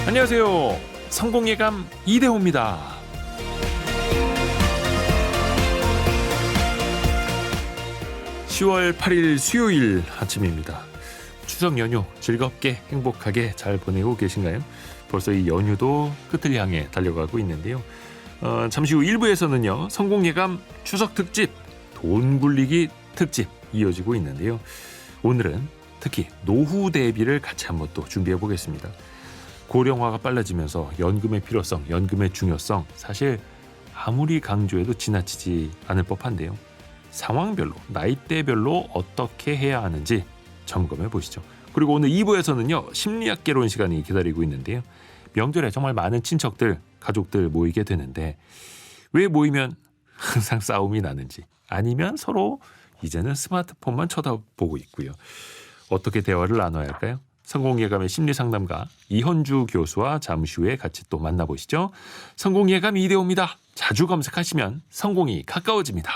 안녕하세요. 성공예감 이대호입니다. (10월 8일) 수요일 아침입니다. 추석 연휴 즐겁게 행복하게 잘 보내고 계신가요? 벌써 이 연휴도 끝을 향해 달려가고 있는데요. 잠시 후 1부에서는요. 성공예감 추석 특집 돈 굴리기 특집 이어지고 있는데요. 오늘은 특히 노후 대비를 같이 한번 또 준비해 보겠습니다. 고령화가 빨라지면서 연금의 필요성, 연금의 중요성 사실 아무리 강조해도 지나치지 않을 법한데요. 상황별로, 나이대별로 어떻게 해야 하는지 점검해 보시죠. 그리고 오늘 2부에서는요. 심리학 개론 시간이 기다리고 있는데요. 명절에 정말 많은 친척들, 가족들 모이게 되는데 왜 모이면 항상 싸움이 나는지, 아니면 서로 이제는 스마트폰만 쳐다보고 있고요. 어떻게 대화를 나눠야 할까요? 성공예감의 심리상담가 이현주 교수와 잠시 후에 같이 또 만나보시죠. 성공예감 이대호입니다. 자주 검색하시면 성공이 가까워집니다.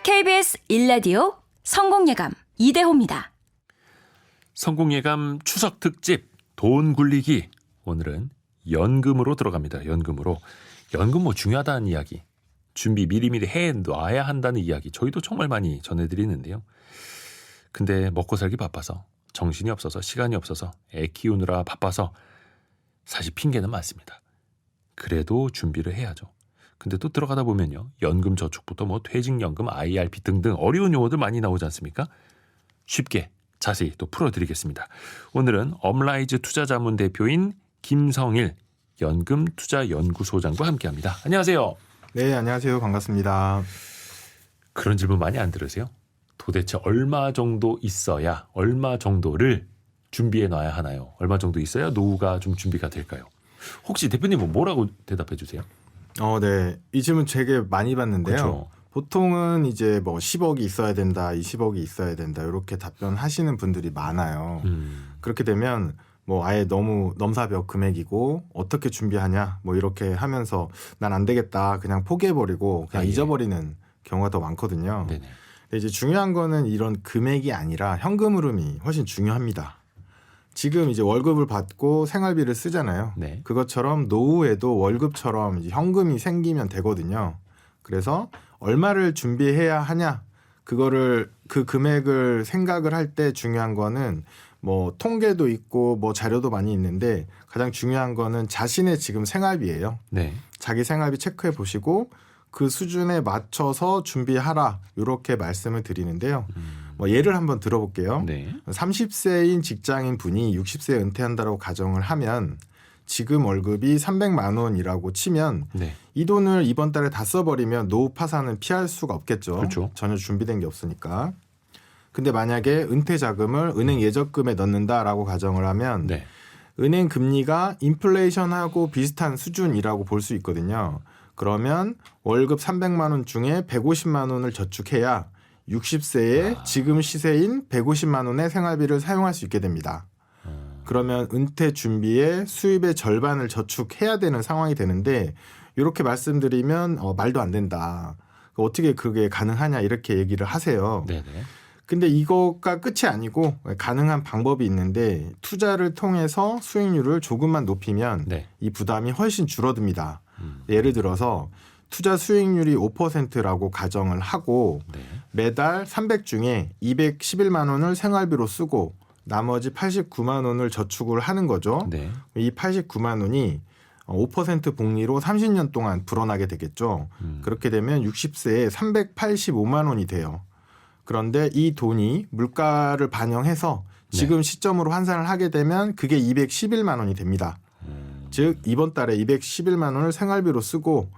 KBS 1라디오 성공예감 이대호입니다. 성공예감 추석 특집 돈 굴리기, 오늘은 연금으로 들어갑니다. 연금으로. 연금 뭐 중요하다는 이야기, 준비 미리미리 해놔야 한다는 이야기 저희도 정말 많이 전해드리는데요. 근데 먹고 살기 바빠서, 정신이 없어서, 시간이 없어서, 애 키우느라 바빠서 사실 핑계는 많습니다. 그래도 준비를 해야죠. 근데 또 들어가다 보면요. 연금 저축부터 뭐 퇴직연금, IRP 등등 어려운 용어들 많이 나오지 않습니까? 쉽게 자세히 또 풀어드리겠습니다. 오늘은 업라이즈 투자자문 대표인 김성일 연금투자연구소장과 함께합니다. 안녕하세요. 네, 안녕하세요. 반갑습니다. 그런 질문 많이 안 들으세요? 도대체 얼마 정도 있어야, 얼마 정도를 준비해 놔야 하나요? 얼마 정도 있어야 노후가 좀 준비가 될까요? 혹시 대표님은 뭐라고 대답해 주세요? 네. 이 질문 되게 많이 받는데요. 그렇죠. 보통은 이제 뭐 10억이 있어야 된다, 20억이 있어야 된다, 이렇게 답변하시는 분들이 많아요. 그렇게 되면 뭐 아예 너무 넘사벽 금액이고 어떻게 준비하냐 뭐 이렇게 하면서 난 안 되겠다 그냥 포기해버리고 그냥 잊어버리는 경우가 더 많거든요. 네네. 근데 이제 중요한 거는 이런 금액이 아니라 현금 흐름이 훨씬 중요합니다. 지금 이제 월급을 받고 생활비를 쓰잖아요. 네. 그것처럼 노후에도 월급처럼 이제 현금이 생기면 되거든요. 그래서 얼마를 준비해야 하냐, 그 금액을 생각을 할 때 중요한 거는 뭐 통계도 있고 뭐 자료도 많이 있는데 가장 중요한 거는 자신의 지금 생활비예요. 네. 자기 생활비 체크해 보시고 그 수준에 맞춰서 준비하라, 이렇게 말씀을 드리는데요. 뭐 예를 한번 들어볼게요. 네. 30세인 직장인 분이 60세에 은퇴한다고 가정을 하면 지금 월급이 300만 원이라고 치면 네. 이 돈을 이번 달에 다 써버리면 노후 파산은 피할 수가 없겠죠. 그렇죠. 전혀 준비된 게 없으니까. 근데 만약에 은퇴 자금을 은행 예적금에 넣는다라고 가정을 하면 네. 은행 금리가 인플레이션하고 비슷한 수준이라고 볼 수 있거든요. 그러면 월급 300만 원 중에 150만 원을 저축해야 60세에 지금 시세인 150만 원의 생활비를 사용할 수 있게 됩니다. 그러면 은퇴 준비에 수입의 절반을 저축해야 되는 상황이 되는데, 이렇게 말씀드리면 말도 안 된다, 어떻게 그게 가능하냐 이렇게 얘기를 하세요. 네네. 근데 이거가 끝이 아니고 가능한 방법이 있는데, 투자를 통해서 수익률을 조금만 높이면 네. 이 부담이 훨씬 줄어듭니다. 예를 들어서 투자 수익률이 5%라고 가정을 하고 네. 매달 300 중에 211만 원을 생활비로 쓰고 나머지 89만 원을 저축을 하는 거죠. 네. 이 89만 원이 5% 복리로 30년 동안 불어나게 되겠죠. 그렇게 되면 60세에 385만 원이 돼요. 그런데 이 돈이 물가를 반영해서 지금 시점으로 환산을 하게 되면 그게 211만 원이 됩니다. 즉 이번 달에 211만 원을 생활비로 쓰고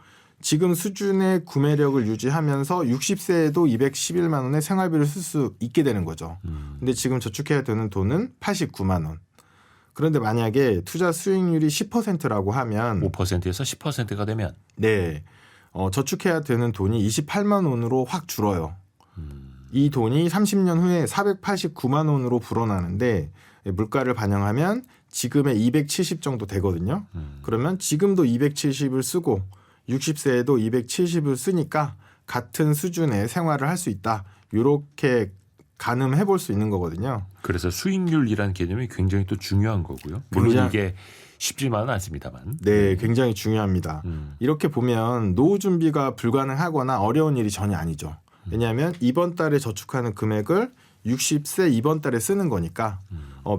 지금 수준의 구매력을 유지하면서 60세에도 211만 원의 생활비를 쓸 수 있게 되는 거죠. 근데 지금 저축해야 되는 돈은 89만 원. 그런데 만약에 투자 수익률이 10%라고 하면 5%에서 10%가 되면 네, 저축해야 되는 돈이 28만 원으로 확 줄어요. 이 돈이 30년 후에 489만 원으로 불어나는데 물가를 반영하면 지금의 270 정도 되거든요. 그러면 지금도 270을 쓰고 60세에도 270을 쓰니까 같은 수준의 생활을 할 수 있다. 이렇게 가늠해 볼 수 있는 거거든요. 그래서 수익률이라는 개념이 굉장히 또 중요한 거고요. 물론 굉장히- 이게 쉽지만은 않습니다만. 네, 굉장히 중요합니다. 이렇게 보면 노후 준비가 불가능하거나 어려운 일이 전혀 아니죠. 왜냐하면 이번 달에 저축하는 금액을 60세 이번 달에 쓰는 거니까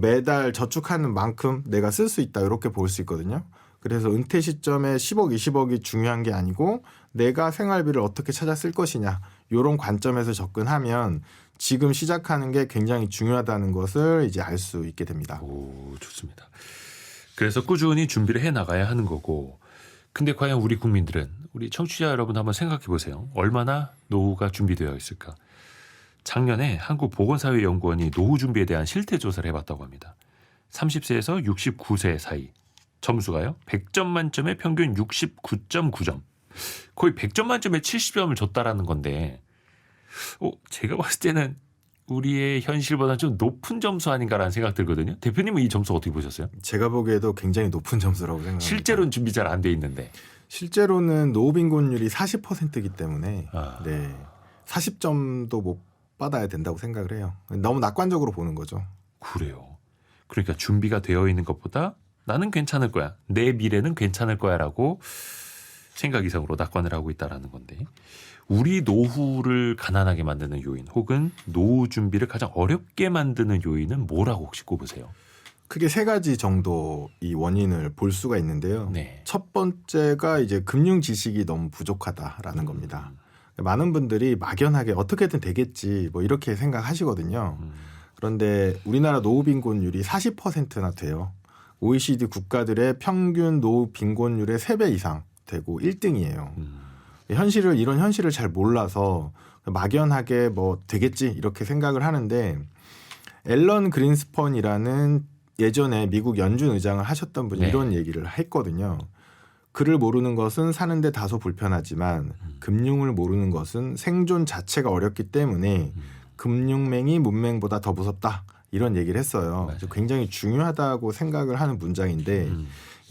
매달 저축하는 만큼 내가 쓸 수 있다 이렇게 볼 수 있거든요. 그래서 은퇴 시점에 10억, 20억이 중요한 게 아니고 내가 생활비를 어떻게 찾아 쓸 것이냐 이런 관점에서 접근하면 지금 시작하는 게 굉장히 중요하다는 것을 이제 알 수 있게 됩니다. 오, 좋습니다. 그래서 꾸준히 준비를 해 나가야 하는 거고. 근데 과연 우리 국민들은, 우리 청취자 여러분 한번 생각해 보세요. 얼마나 노후가 준비되어 있을까? 작년에 한국보건사회연구원이 노후 준비에 대한 실태 조사를 해봤다고 합니다. 30세에서 69세 사이 점수가요. 100점 만점에 평균 69.9점. 거의 100점 만점에 70점을 줬다라는 건데 제가 봤을 때는 우리의 현실보다 좀 높은 점수 아닌가라는 생각 들거든요. 대표님은 이 점수 어떻게 보셨어요? 제가 보기에도 굉장히 높은 점수라고 생각합니다. 실제로는 준비 잘 안 돼 있는데. 실제로는 노후 빈곤율이 40%이기 때문에 아. 네, 40점도 못 받아야 된다고 생각을 해요. 너무 낙관적으로 보는 거죠. 그래요. 그러니까 준비가 되어 있는 것보다 나는 괜찮을 거야. 내 미래는 괜찮을 거야라고 생각 이상으로 낙관을 하고 있다라는 건데 우리 노후를 가난하게 만드는 요인 혹은 노후 준비를 가장 어렵게 만드는 요인은 뭐라고 혹시 꼽으세요? 크게 세 가지 정도 이 원인을 볼 수가 있는데요. 네. 첫 번째가 이제 금융 지식이 너무 부족하다라는 겁니다. 많은 분들이 막연하게 어떻게든 되겠지 뭐 이렇게 생각하시거든요. 그런데 우리나라 노후 빈곤율이 40%나 돼요. OECD 국가들의 평균 노후 빈곤율의 3배 이상 되고 1등이에요. 이런 현실을 잘 몰라서 막연하게 뭐 되겠지 이렇게 생각을 하는데 앨런 그린스펀이라는 예전에 미국 연준 의장을 하셨던 분이 네. 이런 얘기를 했거든요. 글을 모르는 것은 사는데 다소 불편하지만 금융을 모르는 것은 생존 자체가 어렵기 때문에 금융맹이 문맹보다 더 무섭다. 이런 얘기를 했어요. 그래서 굉장히 중요하다고 생각을 하는 문장인데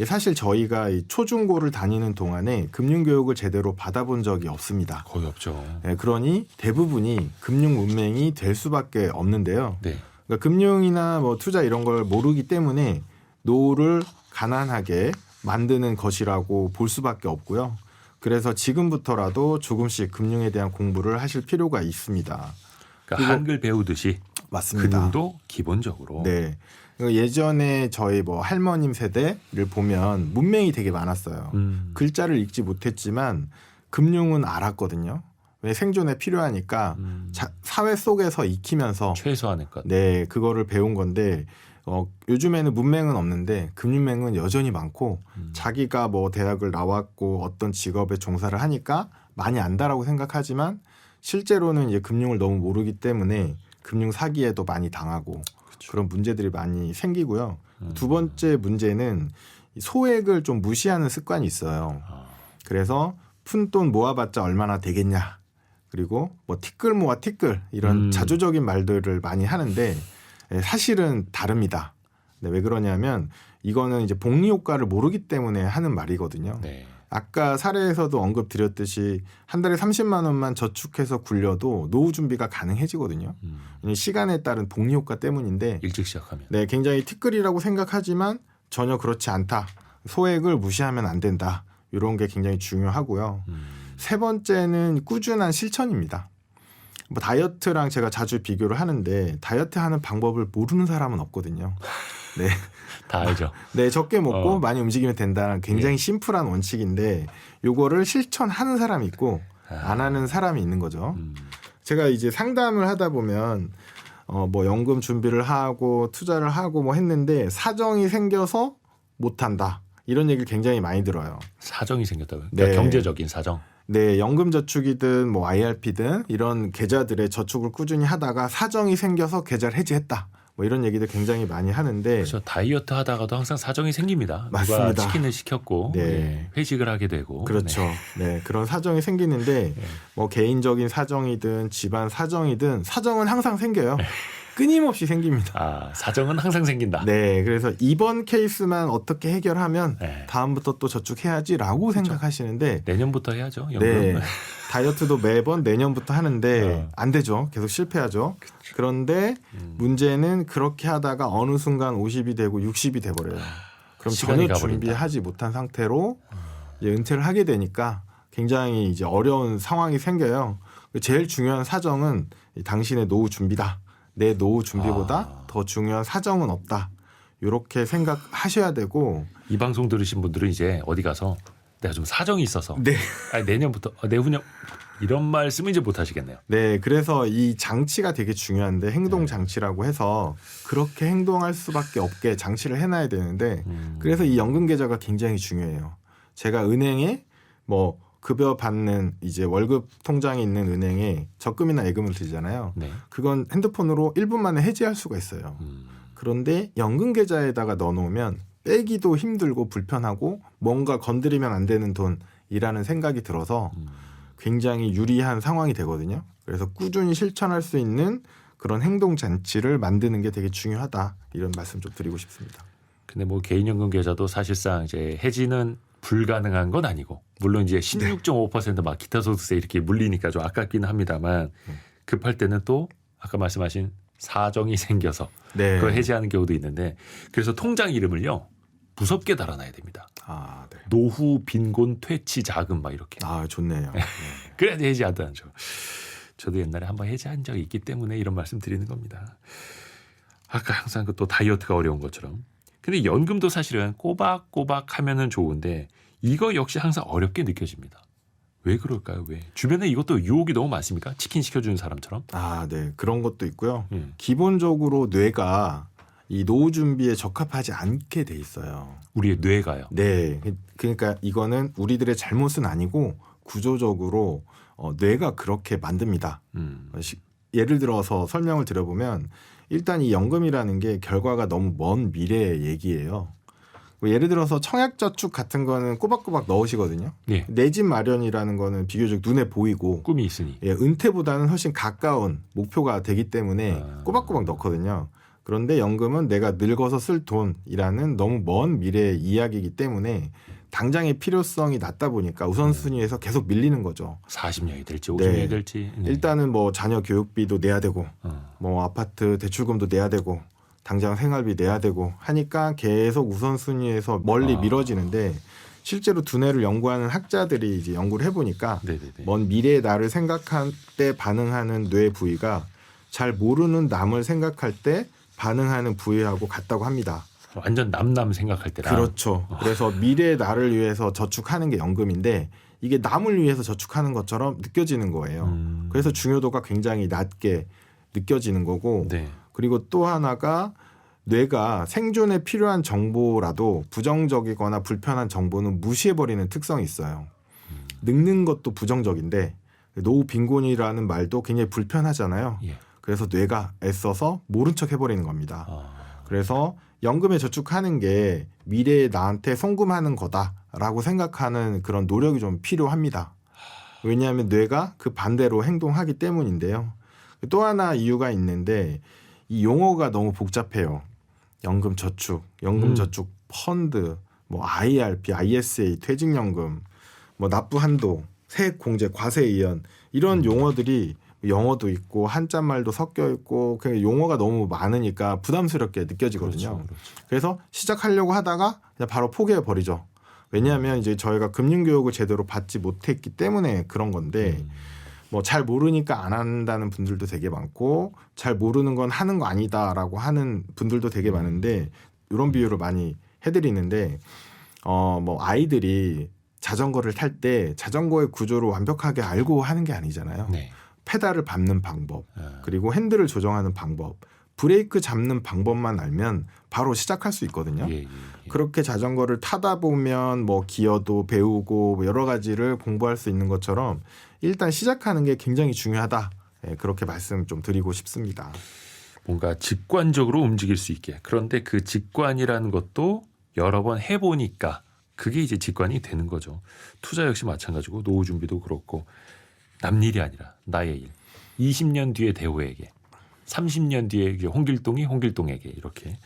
사실 저희가 이 초중고를 다니는 동안에 금융교육을 제대로 받아본 적이 없습니다. 거의 없죠. 네, 그러니 대부분이 금융 문맹이 될 수밖에 없는데요. 네. 그러니까 금융이나 뭐 투자 이런 걸 모르기 때문에 노후를 가난하게 만드는 것이라고 볼 수밖에 없고요. 그래서 지금부터라도 조금씩 금융에 대한 공부를 하실 필요가 있습니다. 그러니까 한글 배우듯이 맞습니다. 금융도 기본적으로. 네. 예전에 저희 뭐 할머님 세대를 보면 문맹이 되게 많았어요. 글자를 읽지 못했지만 금융은 알았거든요. 왜 생존에 필요하니까 사회 속에서 익히면서 최소한의 것. 네, 그거를 배운 건데 요즘에는 문맹은 없는데 금융맹은 여전히 많고 자기가 뭐 대학을 나왔고 어떤 직업에 종사를 하니까 많이 안다라고 생각하지만 실제로는 이제 금융을 너무 모르기 때문에 금융 사기에도 많이 당하고 그렇죠. 그런 문제들이 많이 생기고요. 두 번째 문제는 소액을 좀 무시하는 습관이 있어요. 그래서 푼돈 모아봤자 얼마나 되겠냐. 그리고 뭐 티끌 모아 티끌 이런 자조적인 말들을 많이 하는데 사실은 다릅니다. 네, 왜 그러냐면 이거는 이제 복리 효과를 모르기 때문에 하는 말이거든요. 네. 아까 사례에서도 언급드렸듯이 한 달에 30만 원만 저축해서 굴려도 노후 준비가 가능해지거든요. 시간에 따른 복리 효과 때문인데 일찍 시작하면. 네, 굉장히 티끌이라고 생각하지만 전혀 그렇지 않다. 소액을 무시하면 안 된다. 이런 게 굉장히 중요하고요. 세 번째는 꾸준한 실천입니다. 뭐 다이어트랑 제가 자주 비교를 하는데 다이어트 하는 방법을 모르는 사람은 없거든요. 네. 다 알죠. 네, 적게 먹고 많이 움직이면 된다는 굉장히 심플한 원칙인데 요거를 실천하는 사람이 있고 안 하는 사람이 있는 거죠. 제가 이제 상담을 하다 보면 뭐 연금 준비를 하고 투자를 하고 뭐 했는데 사정이 생겨서 못 한다. 이런 얘기를 굉장히 많이 들어요. 사정이 생겼다고요? 그러니까 네. 경제적인 사정. 네, 연금저축이든 뭐 IRP든 이런 계좌들의 저축을 꾸준히 하다가 사정이 생겨서 계좌를 해지했다. 뭐 이런 얘기들 굉장히 많이 하는데 그래서 다이어트 하다가도 항상 사정이 생깁니다. 맞습니다. 누가 치킨을 시켰고 네. 예, 회식을 하게 되고. 그렇죠. 네, 그런 사정이 생기는데 뭐 개인적인 사정이든 집안 사정이든 사정은 항상 생겨요. 끊임없이 생깁니다. 아, 사정은 항상 생긴다. 네, 그래서 이번 케이스만 어떻게 해결하면 네. 다음부터 또 저축해야지라고 생각하시는데 내년부터 해야죠. 연금. 네, 다이어트도 매번 내년부터 하는데 어. 안 되죠. 계속 실패하죠. 그런데 문제는 그렇게 하다가 어느 순간 50이 되고 60이 돼버려요. 그럼 시간이 전혀 가버린다. 준비하지 못한 상태로 이제 은퇴를 하게 되니까 굉장히 이제 어려운 상황이 생겨요. 제일 중요한 사정은 당신의 노후 준비다. 내 노후 준비보다 더 중요한 사정은 없다. 이렇게 생각하셔야 되고 이 방송 들으신 분들은 이제 어디 가서 내가 좀 사정이 있어서 네. 아니, 내년부터 내후년 이런 말씀은 이제 못 하시겠네요. 네, 그래서 이 장치가 되게 중요한데 행동 장치라고 해서 그렇게 행동할 수밖에 없게 장치를 해놔야 되는데 그래서 이 연금 계좌가 굉장히 중요해요. 제가 은행에 뭐 급여 받는 이제 월급 통장이 있는 은행에 적금이나 예금을 들잖아요. 네. 그건 핸드폰으로 1분 만에 해지할 수가 있어요. 그런데 연금 계좌에다가 넣어놓으면 빼기도 힘들고 불편하고 뭔가 건드리면 안 되는 돈이라는 생각이 들어서 굉장히 유리한 상황이 되거든요. 그래서 꾸준히 실천할 수 있는 그런 행동 잔치를 만드는 게 되게 중요하다. 이런 말씀 좀 드리고 싶습니다. 근데 뭐 개인연금 계좌도 사실상 이제 해지는 불가능한 건 아니고 물론 이제 16.5%막 기타 소득세 이렇게 물리니까 좀 아깝기는 합니다만 급할 때는 또 아까 말씀하신 사정이 생겨서 네. 그걸 해지하는 경우도 있는데 그래서 통장 이름을요 무섭게 달아놔야 됩니다. 아, 네. 노후 빈곤 퇴치 자금 막 이렇게. 아, 좋네요. 네. 그래야지 해지하다는 죠. 저도 옛날에 한번 해지한 적이 있기 때문에 이런 말씀 드리는 겁니다. 아까 항상 그 또 다이어트가 어려운 것처럼. 근데 연금도 사실은 꼬박꼬박 하면은 좋은데 이거 역시 항상 어렵게 느껴집니다. 왜 그럴까요? 왜? 주변에 이것도 유혹이 너무 많습니까? 치킨 시켜주는 사람처럼. 아, 네. 그런 것도 있고요. 기본적으로 뇌가 이 노후 준비에 적합하지 않게 돼 있어요. 우리의 뇌가요. 네. 그러니까 이거는 우리들의 잘못은 아니고 구조적으로 뇌가 그렇게 만듭니다. 예를 들어서 설명을 드려보면 일단 이 연금이라는 게 결과가 너무 먼 미래의 얘기예요. 예를 들어서 청약저축 같은 거는 꼬박꼬박 넣으시거든요. 예. 내 집 마련이라는 거는 비교적 눈에 보이고 꿈이 있으니. 예, 은퇴보다는 훨씬 가까운 목표가 되기 때문에 꼬박꼬박 넣거든요. 그런데 연금은 내가 늙어서 쓸 돈이라는 너무 먼 미래의 이야기이기 때문에 당장의 필요성이 낮다 보니까 우선순위에서 계속 밀리는 거죠. 40년이 될지 네. 50년이 될지. 네. 일단은 뭐 자녀 교육비도 내야 되고 뭐 아파트 대출금도 내야 되고 당장 생활비 내야 되고 하니까 계속 우선순위에서 멀리 미뤄지는데 실제로 두뇌를 연구하는 학자들이 이제 연구를 해보니까 네네네. 먼 미래의 나를 생각할 때 반응하는 뇌 부위가 잘 모르는 남을 생각할 때 반응하는 부위하고 같다고 합니다. 완전 남남 생각할 때랑. 그렇죠. 그래서 미래의 나를 위해서 저축하는 게 연금인데 이게 남을 위해서 저축하는 것처럼 느껴지는 거예요. 그래서 중요도가 굉장히 낮게 느껴지는 거고 네. 그리고 또 하나가 뇌가 생존에 필요한 정보라도 부정적이거나 불편한 정보는 무시해버리는 특성이 있어요. 늙는 것도 부정적인데 노후 빈곤이라는 말도 굉장히 불편하잖아요. 예. 그래서 뇌가 애써서 모른 척 해버리는 겁니다. 그래서 연금에 저축하는 게 미래에 나한테 송금하는 거다라고 생각하는 그런 노력이 좀 필요합니다. 왜냐하면 뇌가 그 반대로 행동하기 때문인데요. 또 하나 이유가 있는데 이 용어가 너무 복잡해요. 연금 저축, 연금 저축 펀드, 뭐 IRP, ISA, 퇴직연금, 뭐 납부 한도, 세액 공제, 과세 이연 이런 용어들이 영어도 있고 한자말도 섞여 있고 그냥 용어가 너무 많으니까 부담스럽게 느껴지거든요. 그렇죠. 그래서 시작하려고 하다가 그냥 바로 포기해 버리죠. 왜냐하면 이제 저희가 금융교육을 제대로 받지 못했기 때문에 그런 건데 뭐 잘 모르니까 안 한다는 분들도 되게 많고 잘 모르는 건 하는 거 아니다라고 하는 분들도 되게 많은데 이런 비유를 많이 해드리는데 뭐 아이들이 자전거를 탈 때 자전거의 구조를 완벽하게 알고 하는 게 아니잖아요. 네. 페달을 밟는 방법, 그리고 핸들을 조정하는 방법, 브레이크 잡는 방법만 알면 바로 시작할 수 있거든요. 예. 그렇게 자전거를 타다 보면 뭐 기어도 배우고 뭐 여러 가지를 공부할 수 있는 것처럼 일단 시작하는 게 굉장히 중요하다. 예, 그렇게 말씀 좀 드리고 싶습니다. 뭔가 직관적으로 움직일 수 있게. 그런데 그 직관이라는 것도 여러 번 해보니까 그게 이제 직관이 되는 거죠. 투자 역시 마찬가지고 노후 준비도 그렇고 남 일이 아니라 나의 일. 20년 뒤에 대호에게 30년 뒤에 이게 홍길동이 홍길동에게 이렇게.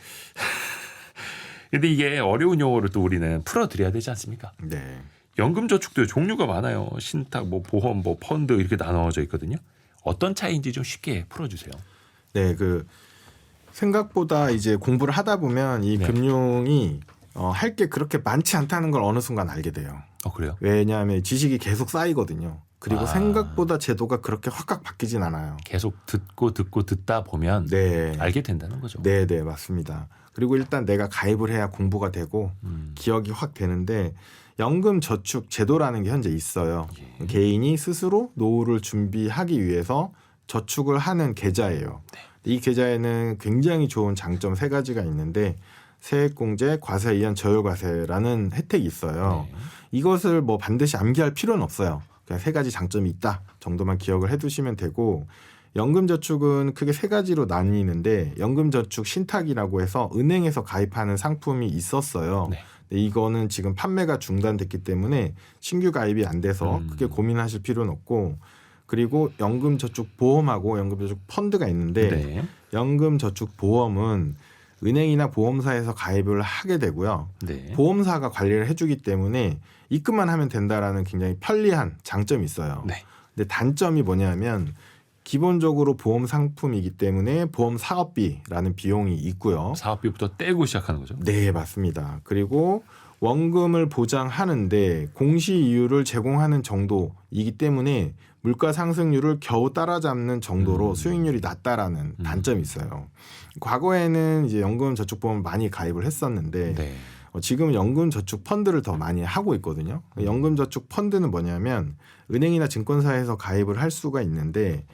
근데 이게 어려운 용어를 또 우리는 풀어드려야 되지 않습니까? 네. 연금저축도 종류가 많아요. 신탁, 뭐 보험, 뭐 펀드 이렇게 나눠져 있거든요. 어떤 차이인지 좀 쉽게 풀어주세요. 네, 생각보다 이제 공부를 하다 보면 이 네. 금융이 할 게 그렇게 많지 않다는 걸 어느 순간 알게 돼요. 그래요? 왜냐하면 지식이 계속 쌓이거든요. 그리고 아. 생각보다 제도가 그렇게 확 바뀌진 않아요. 계속 듣다 보면 네. 알게 된다는 거죠. 네, 맞습니다. 그리고 일단 내가 가입을 해야 공부가 되고 음. 기억이 확 되는데 연금저축 제도라는 게 현재 있어요. 예. 개인이 스스로 노후를 준비하기 위해서 저축을 하는 계좌예요. 네. 이 계좌에는 굉장히 좋은 장점 3가지가 있는데 세액공제, 과세이한 저율과세라는 혜택이 있어요. 네. 이것을 뭐 반드시 암기할 필요는 없어요. 그냥 3가지 장점이 있다 정도만 기억을 해두시면 되고 연금저축은 크게 3가지로 나뉘는데 연금저축 신탁이라고 해서 은행에서 가입하는 상품이 있었어요. 네. 근데 이거는 지금 판매가 중단됐기 때문에 신규 가입이 안 돼서 크게 고민하실 필요는 없고 그리고 연금저축보험하고 연금저축 펀드가 있는데 네. 연금저축보험은 은행이나 보험사에서 가입을 하게 되고요. 네. 보험사가 관리를 해주기 때문에 입금만 하면 된다라는 굉장히 편리한 장점이 있어요. 네. 근데 단점이 뭐냐면 기본적으로 보험 상품이기 때문에 보험 사업비라는 비용이 있고요. 사업비부터 떼고 시작하는 거죠. 네, 맞습니다. 그리고 원금을 보장하는데 공시 이율을 제공하는 정도이기 때문에 물가 상승률을 겨우 따라잡는 정도로 수익률이 낮다라는 단점이 있어요. 과거에는 이제 연금저축보험 많이 가입을 했었는데 네. 지금 연금저축펀드를 더 많이 하고 있거든요. 연금저축펀드는 뭐냐면 은행이나 증권사에서 가입을 할 수가 있는데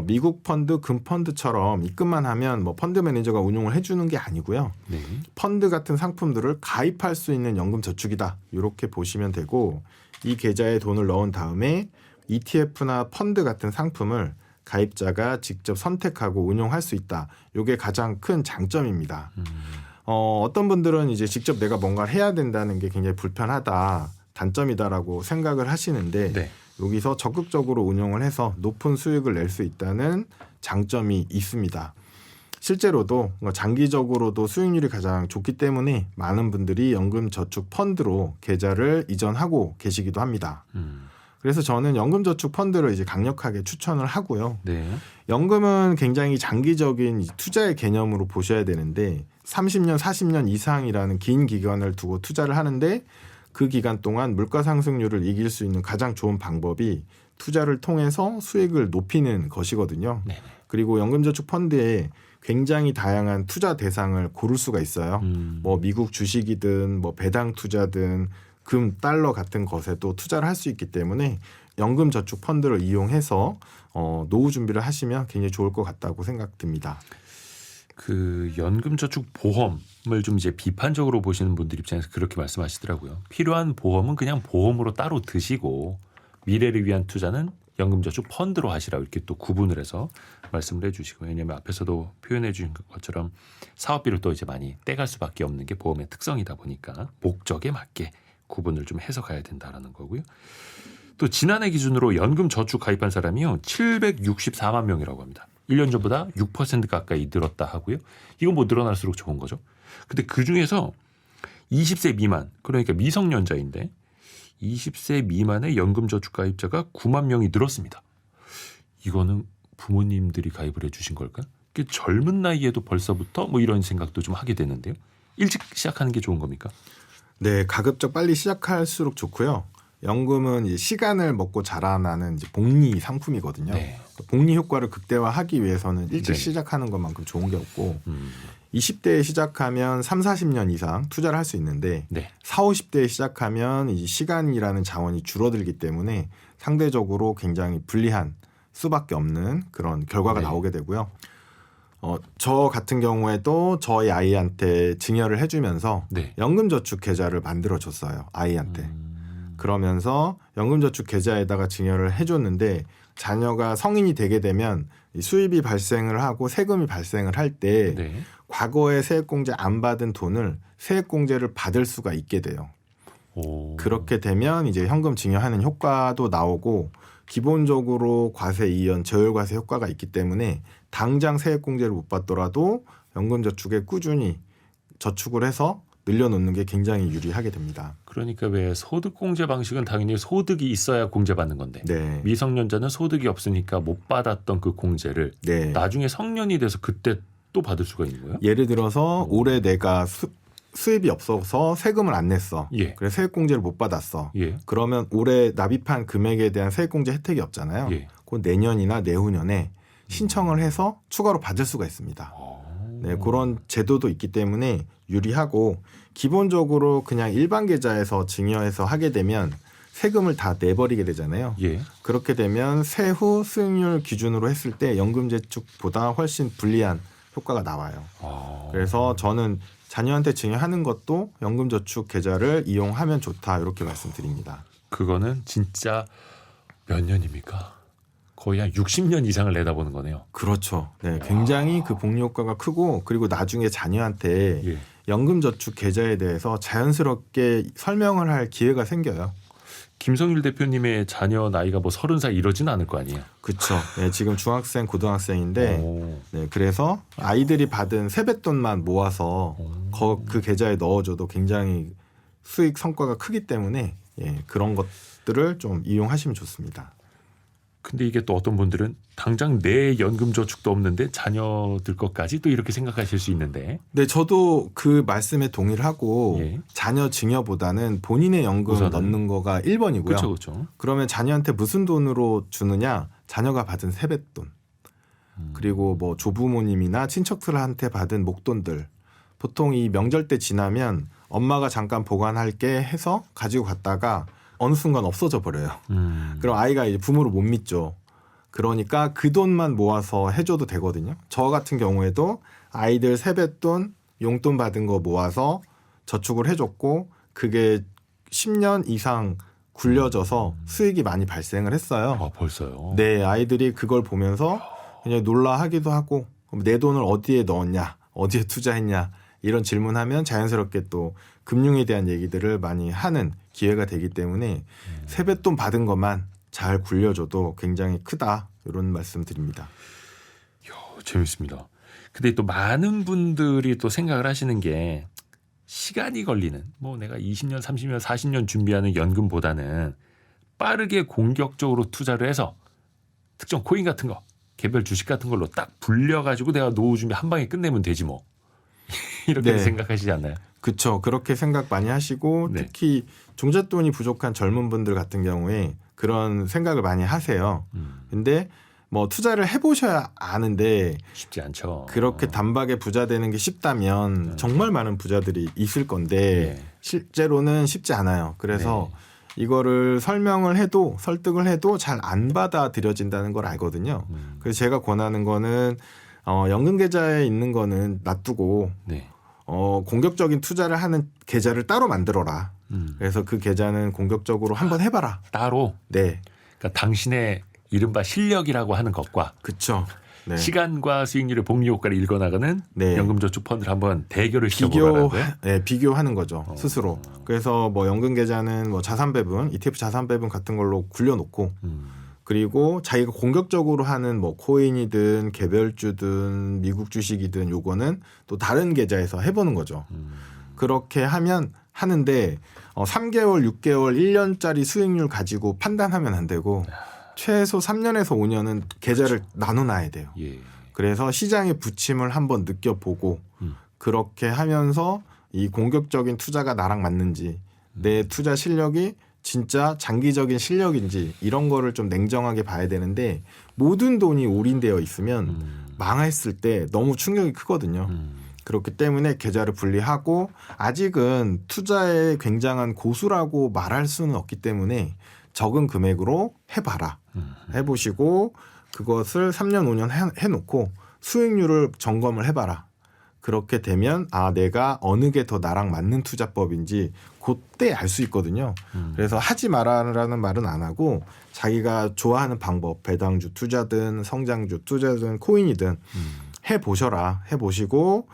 미국 펀드, 금펀드처럼 입금만 하면 뭐 펀드 매니저가 운용을 해주는 게 아니고요. 네. 펀드 같은 상품들을 가입할 수 있는 연금저축이다. 이렇게 보시면 되고 이 계좌에 돈을 넣은 다음에 ETF나 펀드 같은 상품을 가입자가 직접 선택하고 운용할 수 있다. 이게 가장 큰 장점입니다. 어떤 분들은 이제 직접 내가 뭔가를 해야 된다는 게 굉장히 불편하다, 단점이다라고 생각을 하시는데 네. 여기서 적극적으로 운용을 해서 높은 수익을 낼 수 있다는 장점이 있습니다. 실제로도 장기적으로도 수익률이 가장 좋기 때문에 많은 분들이 연금저축 펀드로 계좌를 이전하고 계시기도 합니다. 그래서 저는 연금저축 펀드를 이제 강력하게 추천을 하고요. 네. 연금은 굉장히 장기적인 투자의 개념으로 보셔야 되는데 30년, 40년 이상이라는 긴 기간을 두고 투자를 하는데 그 기간 동안 물가 상승률을 이길 수 있는 가장 좋은 방법이 투자를 통해서 수익을 높이는 것이거든요. 네. 그리고 연금저축 펀드에 굉장히 다양한 투자 대상을 고를 수가 있어요. 뭐 미국 주식이든 뭐 배당 투자든 금, 달러 같은 것에도 투자를 할 수 있기 때문에 연금저축 펀드를 이용해서 노후 준비를 하시면 굉장히 좋을 것 같다고 생각됩니다. 그 연금저축 보험을 좀 이제 비판적으로 보시는 분들 입장에서 그렇게 말씀하시더라고요. 필요한 보험은 그냥 보험으로 따로 드시고 미래를 위한 투자는 연금저축 펀드로 하시라고 이렇게 또 구분을 해서 말씀을 해주시고 왜냐하면 앞에서도 표현해 주신 것처럼 사업비를 또 이제 많이 떼갈 수밖에 없는 게 보험의 특성이다 보니까 목적에 맞게 구분을 좀 해서 가야 된다라는 거고요. 또 지난해 기준으로 연금저축 가입한 사람이요 764만 명이라고 합니다. 1년 전보다 6% 가까이 늘었다 하고요. 이건 뭐 늘어날수록 좋은 거죠. 근데 그중에서 20세 미만 그러니까 미성년자인데 20세 미만의 연금저축 가입자가 9만 명이 늘었습니다. 이거는 부모님들이 가입을 해 주신 걸까요? 젊은 나이에도 벌써부터 뭐 이런 생각도 좀 하게 되는데요. 일찍 시작하는 게 좋은 겁니까? 네, 가급적 빨리 시작할수록 좋고요. 연금은 이제 시간을 먹고 자라나는 이제 복리 상품이거든요. 네. 복리 효과를 극대화하기 위해서는 일찍 네. 시작하는 것만큼 좋은 게 없고 20대에 시작하면 3, 40년 이상 투자를 할 수 있는데 네. 4, 50대에 시작하면 이 시간이라는 자원이 줄어들기 때문에 상대적으로 굉장히 불리한 수밖에 없는 그런 결과가 네. 나오게 되고요. 저 같은 경우에도 저희 아이한테 증여를 해주면서 네. 연금저축 계좌를 만들어줬어요. 아이한테. 그러면서 연금저축 계좌에다가 증여를 해줬는데 자녀가 성인이 되게 되면 수입이 발생을 하고 세금이 발생을 할 때 네. 과거에 세액공제 안 받은 돈을 세액공제를 받을 수가 있게 돼요. 오. 그렇게 되면 이제 현금 증여하는 효과도 나오고 기본적으로 과세 이연, 저율과세 효과가 있기 때문에 당장 세액공제를 못 받더라도 연금저축에 꾸준히 저축을 해서 늘려놓는 게 굉장히 유리하게 됩니다. 그러니까 왜 소득공제 방식은 당연히 소득이 있어야 공제받는 건데 네. 미성년자는 소득이 없으니까 못 받았던 그 공제를 네. 나중에 성년이 돼서 그때 또 받을 수가 있는 거예요? 예를 들어서 올해 내가 수입이 없어서 세금을 안 냈어. 예. 그래서 세액공제를 못 받았어. 예. 그러면 올해 납입한 금액에 대한 세액공제 혜택이 없잖아요. 예. 그 내년이나 내후년에 신청을 해서 추가로 받을 수가 있습니다. 네, 그런 제도도 있기 때문에 유리하고 기본적으로 그냥 일반 계좌에서 증여해서 하게 되면 세금을 다 내버리게 되잖아요. 예. 그렇게 되면 세후 수익률 기준으로 했을 때 연금저축보다 훨씬 불리한 효과가 나와요. 그래서 저는 자녀한테 증여하는 것도 연금저축 계좌를 이용하면 좋다 이렇게 말씀드립니다. 그거는 진짜 몇 년입니까? 거의 한 60년 이상을 내다보는 거네요. 그렇죠. 네, 굉장히 그 복리 효과가 크고 그리고 나중에 자녀한테 예. 연금저축 계좌에 대해서 자연스럽게 설명을 할 기회가 생겨요. 김성일 대표님의 자녀 나이가 뭐 30살 이러지는 않을 거 아니에요? 그렇죠. 네, 지금 중학생, 고등학생인데 오. 네, 그래서 아이들이 받은 세뱃돈만 모아서 그 계좌에 넣어줘도 굉장히 수익 성과가 크기 때문에 예, 그런 것들을 좀 이용하시면 좋습니다. 근데 이게 또 어떤 분들은 당장 내 연금저축도 없는데 자녀들 것까지 또 이렇게 생각하실 수 있는데. 네, 저도 그 말씀에 동의를 하고 예. 자녀 증여보다는 본인의 연금 우선은. 넣는 거가 1번이고요. 그렇죠, 그렇죠. 그러면 자녀한테 무슨 돈으로 주느냐? 자녀가 받은 세뱃돈. 그리고 뭐 조부모님이나 친척들한테 받은 목돈들. 보통 이 명절 때 지나면 엄마가 잠깐 보관할게 해서 가지고 갔다가 어느 순간 없어져 버려요. 그럼 아이가 이제 부모를 못 믿죠. 그러니까 그 돈만 모아서 해줘도 되거든요. 저 같은 경우에도 아이들 세뱃돈, 용돈 받은 거 모아서 저축을 해줬고 그게 10년 이상 굴려져서 수익이 많이 발생을 했어요. 아, 벌써요? 네, 아이들이 그걸 보면서 그냥 놀라하기도 하고 그럼 내 돈을 어디에 넣었냐, 어디에 투자했냐 이런 질문하면 자연스럽게 또 금융에 대한 얘기들을 많이 하는 기회가 되기 때문에 세뱃돈 받은 것만 잘 굴려줘도 굉장히 크다 이런 말씀 드립니다. 재밌습니다. 근데 또 많은 분들이 또 생각을 하시는 게 시간이 걸리는 뭐 내가 20년, 30년, 40년 준비하는 연금보다는 빠르게 공격적으로 투자를 해서 특정 코인 같은 거, 개별 주식 같은 걸로 딱 불려가지고 내가 노후 준비 한 방에 끝내면 되지 뭐. 이렇게 네. 생각하시지 않나요? 그렇죠. 그렇게 생각 많이 하시고 네. 특히 종잣돈이 부족한 젊은 분들 같은 경우에 그런 생각을 많이 하세요. 근데 뭐 투자를 해보셔야 아는데 쉽지 않죠. 그렇게 단박에 부자 되는 게 쉽다면 정말 많은 부자들이 있을 건데 네. 실제로는 쉽지 않아요. 그래서 이거를 설명을 해도 설득을 해도 잘 안 받아들여진다는 걸 알거든요. 그래서 제가 권하는 거는 연금 계좌에 있는 거는 놔두고 네. 공격적인 투자를 하는 계좌를 따로 만들어라. 그래서 그 계좌는 공격적으로 한번 해봐라. 따로 네, 그러니까 당신의 이른바 실력이라고 하는 것과 그렇죠. 네. 시간과 수익률의 복리 효과를 읽어나가는 네. 연금저축 펀드를 한번 대결을 시켜보라는 거예요? 비교하는 거죠 스스로. 그래서 뭐 연금 계좌는 뭐 자산 배분, ETF 자산 배분 같은 걸로 굴려놓고 그리고 자기가 공격적으로 하는 뭐 코인이든 개별주든 미국 주식이든 요거는 또 다른 계좌에서 해보는 거죠. 그렇게 하면 하는데 3개월, 6개월, 1년짜리 수익률 가지고 판단하면 안 되고 최소 3년에서 5년은 계좌를 나눠놔야 돼요. 예. 그래서 시장의 부침을 한번 느껴보고 그렇게 하면서 이 공격적인 투자가 나랑 맞는지 내 투자 실력이 진짜 장기적인 실력인지 이런 거를 좀 냉정하게 봐야 되는데 모든 돈이 올인되어 있으면 망했을 때 너무 충격이 크거든요. 그렇기 때문에 계좌를 분리하고 아직은 투자에 굉장한 고수라고 말할 수는 없기 때문에 적은 금액으로 해봐라. 해보시고 그것을 3년, 5년 해놓고 수익률을 점검을 해봐라. 그렇게 되면 내가 어느 게 더 나랑 맞는 투자법인지 그때 알 수 있거든요. 그래서 하지 마라라는 말은 안 하고 자기가 좋아하는 방법, 배당주 투자든 성장주 투자든 코인이든 해보셔라. 해보시고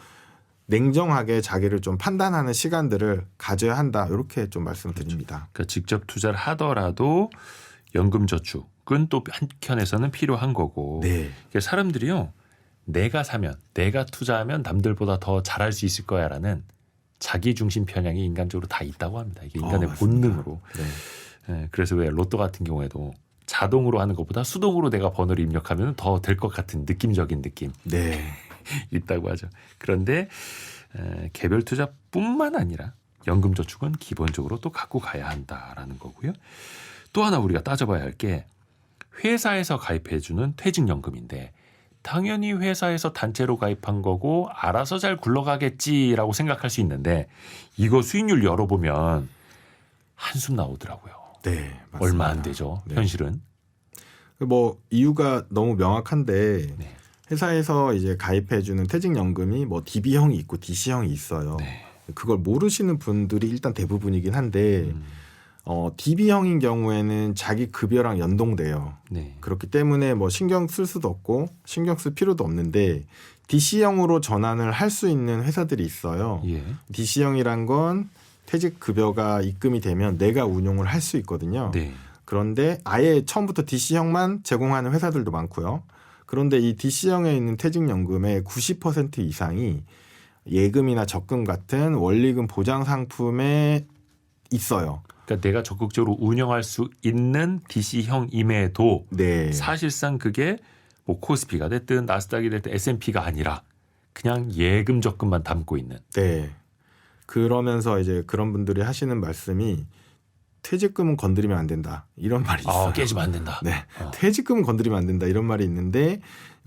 냉정하게 자기를 좀 판단하는 시간들을 가져야 한다. 이렇게 좀 말씀드립니다. 그러니까 직접 투자를 하더라도 연금저축 건축은 또 한켠에서는 필요한 거고 네. 이게 사람들이요. 내가 사면 내가 투자하면 남들보다 더 잘할 수 있을 거야라는 자기중심 편향이 인간적으로 다 있다고 합니다. 이게 인간의 맞습니다. 본능으로. 네. 예, 그래서 왜 로또 같은 경우에도 자동으로 하는 것보다 수동으로 내가 번호를 입력하면 더 될 것 같은 느낌적인 느낌 네. 있다고 하죠. 그런데 개별 투자뿐만 아니라 연금저축은 기본적으로 또 갖고 가야 한다라는 거고요. 또 하나 우리가 따져봐야 할 게 회사에서 가입해주는 퇴직연금인데 당연히 회사에서 단체로 가입한 거고 알아서 잘 굴러가겠지라고 생각할 수 있는데 이거 수익률 열어보면 한숨 나오더라고요. 네. 맞습니다. 얼마 안 되죠. 네. 현실은. 뭐 이유가 너무 명확한데 네. 회사에서 이제 가입해주는 퇴직연금이 뭐 DB형이 있고 DC형이 있어요. 네. 그걸 모르시는 분들이 일단 대부분이긴 한데 DB형인 경우에는 자기 급여랑 연동돼요. 네. 그렇기 때문에 뭐 신경 쓸 수도 없고 신경 쓸 필요도 없는데 DC형으로 전환을 할 수 있는 회사들이 있어요. 예. DC형이란 건 퇴직 급여가 입금이 되면 내가 운용을 할 수 있거든요. 네. 그런데 아예 처음부터 DC형만 제공하는 회사들도 많고요. 그런데 이 DC형에 있는 퇴직연금의 90% 이상이 예금이나 적금 같은 원리금 보장 상품에 있어요. 그러니까 내가 적극적으로 운영할 수 있는 DC형임에도 네. 사실상 그게 뭐 코스피가 됐든 나스닥이 됐든 S&P가 아니라 그냥 예금 적금만 담고 있는. 네. 그러면서 이제 그런 분들이 하시는 말씀이 퇴직금은 건드리면 안 된다. 이런 말이 있어요. 깨지면 안 된다. 네. 퇴직금은 건드리면 안 된다. 이런 말이 있는데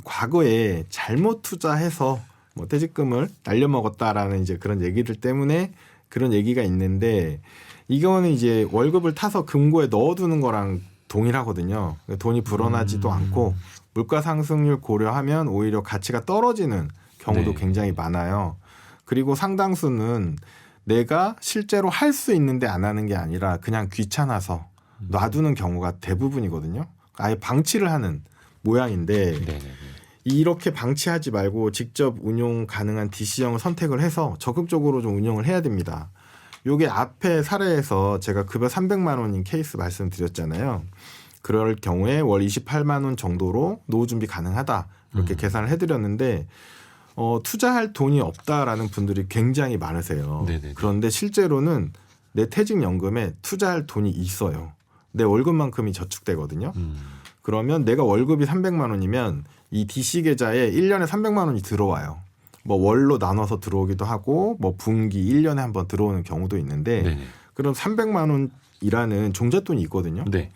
과거에 잘못 투자해서 뭐 퇴직금을 날려먹었다라는 이제 그런 얘기들 때문에 그런 얘기가 있는데 이거는 이제 월급을 타서 금고에 넣어두는 거랑 동일하거든요. 돈이 불어나지도 않고 물가 상승률 고려하면 오히려 가치가 떨어지는 경우도 네. 굉장히 많아요. 그리고 상당수는 내가 실제로 할 수 있는데 안 하는 게 아니라 그냥 귀찮아서 놔두는 경우가 대부분이거든요. 아예 방치를 하는 모양인데 네네네. 이렇게 방치하지 말고 직접 운용 가능한 DC형을 선택을 해서 적극적으로 좀 운용을 해야 됩니다. 요게 앞에 사례에서 제가 급여 300만 원인 케이스 말씀드렸잖아요. 그럴 경우에 월 28만 원 정도로 노후 준비 가능하다. 이렇게 계산을 해드렸는데 투자할 돈이 없다라는 분들이 굉장히 많으세요. 네네네. 그런데 실제로는 내 퇴직연금에 투자할 돈이 있어요. 내 월급만큼이 저축되거든요. 그러면 내가 월급이 300만 원이면 이 DC 계좌에 1년에 300만 원이 들어와요. 뭐 월로 나눠서 들어오기도 하고 뭐 분기 1년에 한번 들어오는 경우도 있는데 네네. 그럼 300만 원이라는 종잣돈이 있거든요. 네.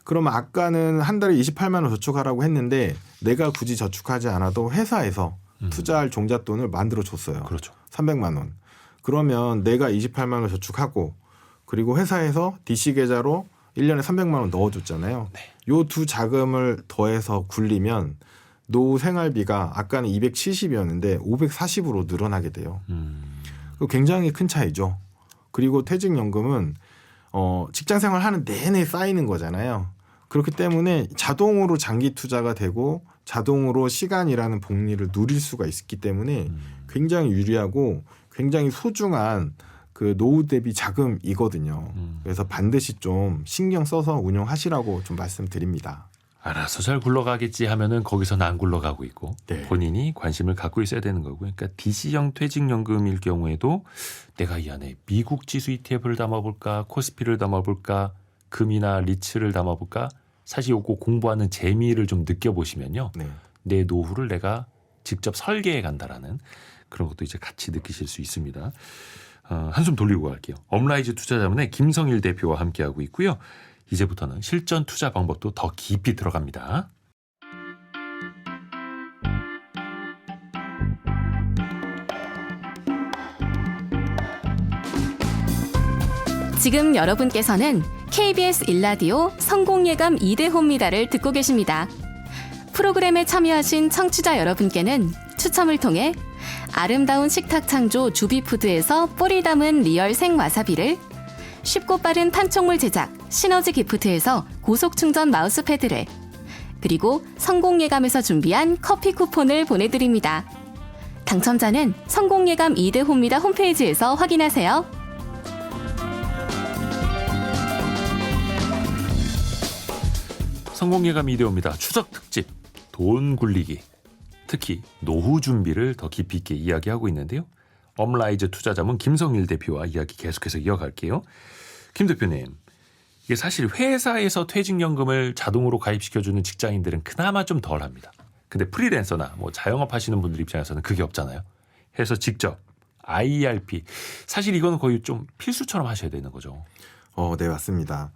그러면 아까는 한 달에 28만 원 저축하라고 했는데 내가 굳이 저축하지 않아도 회사에서 투자할 종잣돈을 만들어 줬어요. 그렇죠. 300만 원. 그러면 내가 28만 원 저축하고 그리고 회사에서 DC 계좌로 1년에 300만 원 넣어줬잖아요. 네. 요 두 자금을 더해서 굴리면 노후 생활비가 아까는 270이었는데 540으로 늘어나게 돼요. 그거 굉장히 큰 차이죠. 그리고 퇴직연금은 직장 생활하는 내내 쌓이는 거잖아요. 그렇기 때문에 자동으로 장기 투자가 되고 자동으로 시간이라는 복리를 누릴 수가 있기 때문에 굉장히 유리하고 굉장히 소중한 그 노후 대비 자금이거든요. 그래서 반드시 좀 신경 써서 운용하시라고 좀 말씀드립니다. 알아서 잘 굴러가겠지 하면은 거기서는 안 굴러가고 있고 네. 본인이 관심을 갖고 있어야 되는 거고요. 그러니까 DC형 퇴직연금일 경우에도 내가 이 안에 미국 지수 ETF를 담아볼까, 코스피를 담아볼까, 금이나 리츠를 담아볼까. 사실 요거 공부하는 재미를 좀 느껴보시면요. 네. 내 노후를 내가 직접 설계해 간다라는 그런 것도 이제 같이 느끼실 수 있습니다. 한숨 돌리고 갈게요. 업라이즈 투자자문의 김성일 대표와 함께하고 있고요. 이제부터는 실전 투자 방법도 더 깊이 들어갑니다. 지금 여러분께서는 KBS 일라디오 성공예감 2대호입니다를 듣고 계십니다. 프로그램에 참여하신 청취자 여러분께는 추첨을 통해 아름다운 식탁 창조 주비푸드에서 뿌리 담은 리얼 생와사비를, 쉽고 빠른 판촉물 제작 시너지 기프트에서 고속 충전 마우스패드를, 그리고 성공예감에서 준비한 커피 쿠폰을 보내드립니다. 당첨자는 성공예감 2대호입니다 홈페이지에서 확인하세요. 성공예감 이데오입니다. 추석 특집 돈 굴리기, 특히 노후 준비를 더 깊이 있게 이야기하고 있는데요. 업라이즈 투자자문 김성일 대표와 이야기 계속해서 이어갈게요. 김 대표님, 이게 사실 회사에서 퇴직연금을 자동으로 가입시켜주는 직장인들은 그나마 좀 덜합니다. 근데 프리랜서나 뭐 자영업 하시는 분들 입장에서는 그게 없잖아요. 해서 직접 IRP, 사실 이거는 거의 좀 필수처럼 하셔야 되는 거죠. 네, 맞습니다.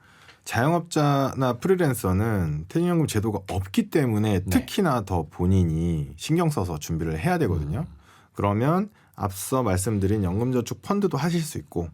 자영업자나 프리랜서는 퇴직연금 제도가 없기 때문에 특히나 더 본인이 신경 써서 준비를 해야 되거든요. 그러면 앞서 말씀드린 연금저축 펀드도 하실 수 있고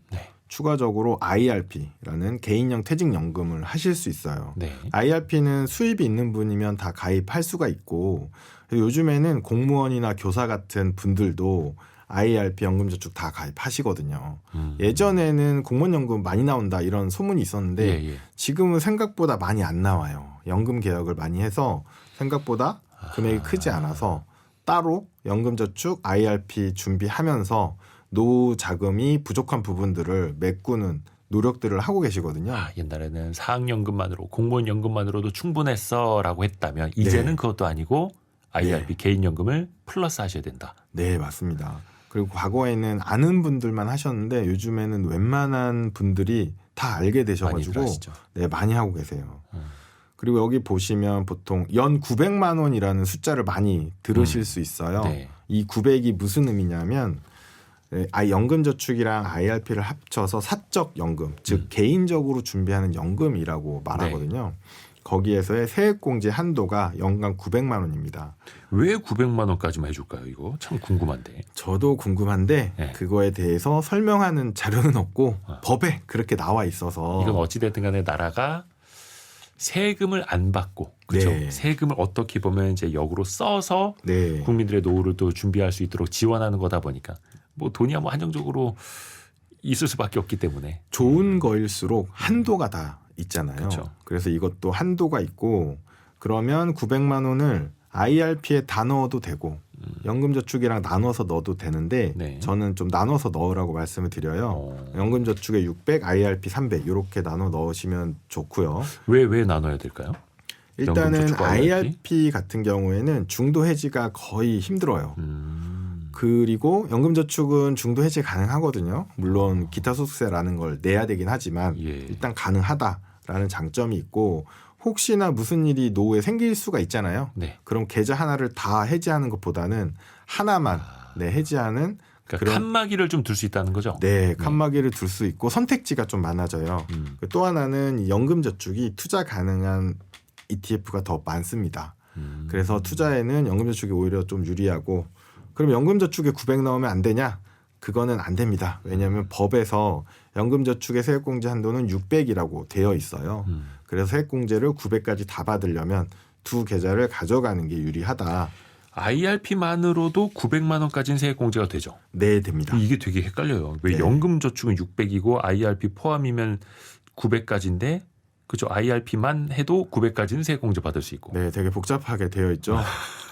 추가적으로 IRP라는 개인형 퇴직연금을 하실 수 있어요. IRP는 수입이 있는 분이면 다 가입할 수가 있고 요즘에는 공무원이나 교사 같은 분들도 IRP 연금저축 다 가입하시거든요. 예전에는 공무원연금 많이 나온다 이런 소문이 있었는데 지금은 생각보다 많이 안 나와요. 연금 개혁을 많이 해서 생각보다 금액이 크지 않아서 따로 연금저축 IRP 준비하면서 노후 자금이 부족한 부분들을 메꾸는 노력들을 하고 계시거든요. 옛날에는 사학연금만으로 공무원 연금만으로도 충분했어라고 했다면 이제는 그것도 아니고 IRP 개인연금을 플러스 하셔야 된다. 네, 맞습니다. 그리고 과거에는 아는 분들만 하셨는데 요즘에는 웬만한 분들이 다 알게 되셔가지고 많이 하고 계세요. 그리고 여기 보시면 보통 연 900만 원이라는 숫자를 많이 들으실 수 있어요. 이 900이 무슨 의미냐면 연금저축이랑 IRP를 합쳐서 사적연금, 즉 개인적으로 준비하는 연금이라고 말하거든요. 거기에서의 세액공제 한도가 연간 900만 원입니다. 왜 900만 원까지만 해줄까요? 이거 참 궁금한데. 저도 궁금한데 그거에 대해서 설명하는 자료는 없고 법에 그렇게 나와 있어서 이건 어찌됐든 간에 나라가 세금을 안 받고 그렇죠? 세금을 어떻게 보면 이제 역으로 써서 국민들의 노후를 또 준비할 수 있도록 지원하는 거다 보니까 뭐 돈이 뭐 한정적으로 있을 수밖에 없기 때문에 좋은 거일수록 한도가 다 있잖아요. 그래서 이것도 한도가 있고 그러면 900만 원을 IRP에 다 넣어도 되고 연금저축이랑 나눠서 넣어도 되는데 저는 좀 나눠서 넣으라고 말씀을 드려요. 연금저축에 600, IRP 300 이렇게 나눠 넣으시면 좋고요. 왜 나눠야 될까요? 일단은 IRP 같은 경우에는 중도 해지가 거의 힘들어요. 그리고 연금저축은 중도 해지 가능하거든요. 물론 기타 소득세라는 걸 내야 되긴 하지만 일단 가능하다라는 장점이 있고 혹시나 무슨 일이 노후에 생길 수가 있잖아요. 그럼 계좌 하나를 다 해지하는 것보다는 하나만 해지하는 그러니까 칸막이를 좀 둘 수 있다는 거죠. 칸막이를 둘 수 있고 선택지가 좀 많아져요. 또 하나는 연금저축이 투자 가능한 ETF가 더 많습니다. 그래서 투자에는 연금저축이 오히려 좀 유리하고 그럼 연금저축에 900 나오면 안 되냐? 그거는 안 됩니다. 왜냐하면 법에서 연금저축의 세액공제 한도는 600이라고 되어 있어요. 그래서 세액공제를 900까지 다 받으려면 두 계좌를 가져가는 게 유리하다. IRP만으로도 900만 원까지는 세액공제가 되죠? 네, 됩니다. 이게 되게 헷갈려요. 왜 연금저축은 600이고 IRP 포함이면 900까지인데 그렇죠. IRP만 해도 900까지는 세액공제 받을 수 있고. 되게 복잡하게 되어 있죠.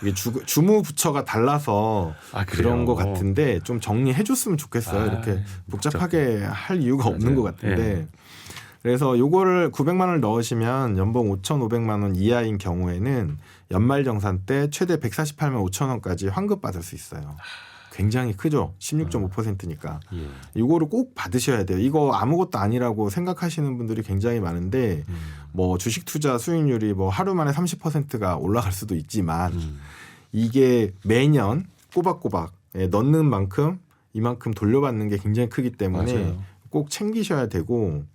이게 주무부처가 달라서 그런 것 같은데 좀 정리해 줬으면 좋겠어요. 이렇게 복잡하게 할 이유가 없는 것 같은데. 그래서 요거를 900만 원을 넣으시면 연봉 5,500만 원 이하인 경우에는 연말정산 때 최대 148만 5천 원까지 환급 받을 수 있어요. 굉장히 크죠. 16.5%니까. 이거를 꼭 받으셔야 돼요. 이거 아무것도 아니라고 생각하시는 분들이 굉장히 많은데 뭐 주식 투자 수익률이 뭐 하루 만에 30%가 올라갈 수도 있지만 이게 매년 꼬박꼬박 넣는 만큼 이만큼 돌려받는 게 굉장히 크기 때문에 꼭 챙기셔야 되고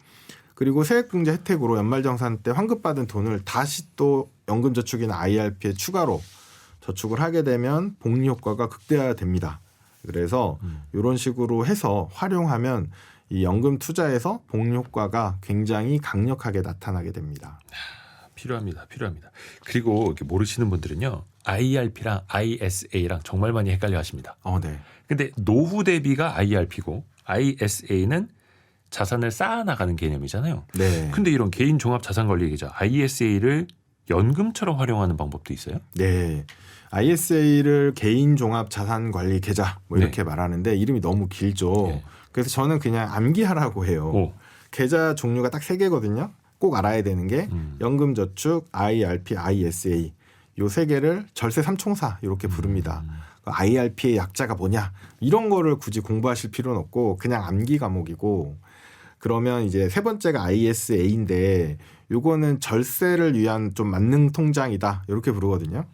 그리고 세액공제 혜택으로 연말정산 때 환급받은 돈을 다시 또 연금저축이나 IRP에 추가로 저축을 하게 되면 복리 효과가 극대화됩니다. 그래서 이런 식으로 해서 활용하면 이 연금 투자에서 복리 효과가 굉장히 강력하게 나타나게 됩니다. 필요합니다. 그리고 이렇게 모르시는 분들은요. IRP랑 ISA랑 정말 많이 헷갈려 하십니다. 근데 노후 대비가 IRP고 ISA는 자산을 쌓아나가는 개념이잖아요. 근데 이런 개인 종합 자산 관리 계좌 ISA를 연금처럼 활용하는 방법도 있어요? ISA를 개인 종합 자산 관리 계좌 뭐 이렇게 말하는데 이름이 너무 길죠. 그래서 저는 그냥 암기하라고 해요. 계좌 종류가 딱 3개거든요. 꼭 알아야 되는 게 연금저축, IRP, ISA 요 세 개를 절세 삼총사 이렇게 부릅니다. IRP의 약자가 뭐냐 이런 거를 굳이 공부하실 필요는 없고 그냥 암기 과목이고 그러면 이제 세 번째가 ISA인데 요거는 절세를 위한 좀 만능 통장이다 이렇게 부르거든요.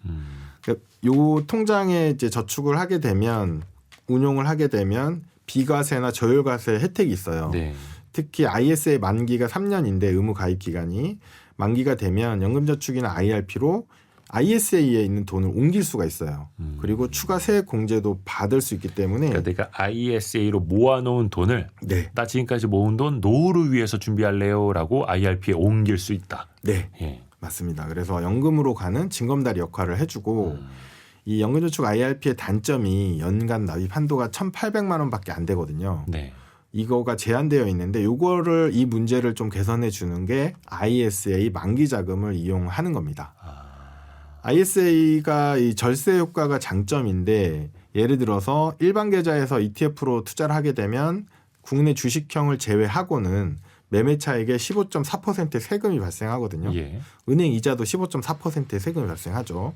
그러니까 요 통장에 이제 저축을 하게 되면 운용을 하게 되면 비과세나 저율과세 혜택이 있어요. 네. 특히 ISA 만기가 3년인데 의무 가입 기간이 만기가 되면 연금저축이나 IRP로 ISA에 있는 돈을 옮길 수가 있어요. 그리고 추가 세액 공제도 받을 수 있기 때문에 그러니까 내가 ISA로 모아놓은 돈을 네, 나 지금까지 모은 돈 노후를 위해서 준비할래요라고 IRP에 옮길 수 있다. 네, 예. 맞습니다. 그래서 연금으로 가는 징검다리 역할을 해주고 이 연금저축 IRP의 단점이 연간 납입 한도가 1,800만 원밖에 안 되거든요. 네. 이거가 제한되어 있는데 요거를 이 문제를 좀 개선해 주는 게 ISA 만기 자금을 이용하는 겁니다. ISA가 이 절세 효과가 장점인데 예를 들어서 일반 계좌에서 ETF로 투자를 하게 되면 국내 주식형을 제외하고는 매매 차익에 15.4% 세금이 발생하거든요. 예. 은행 이자도 15.4%의 세금이 발생하죠.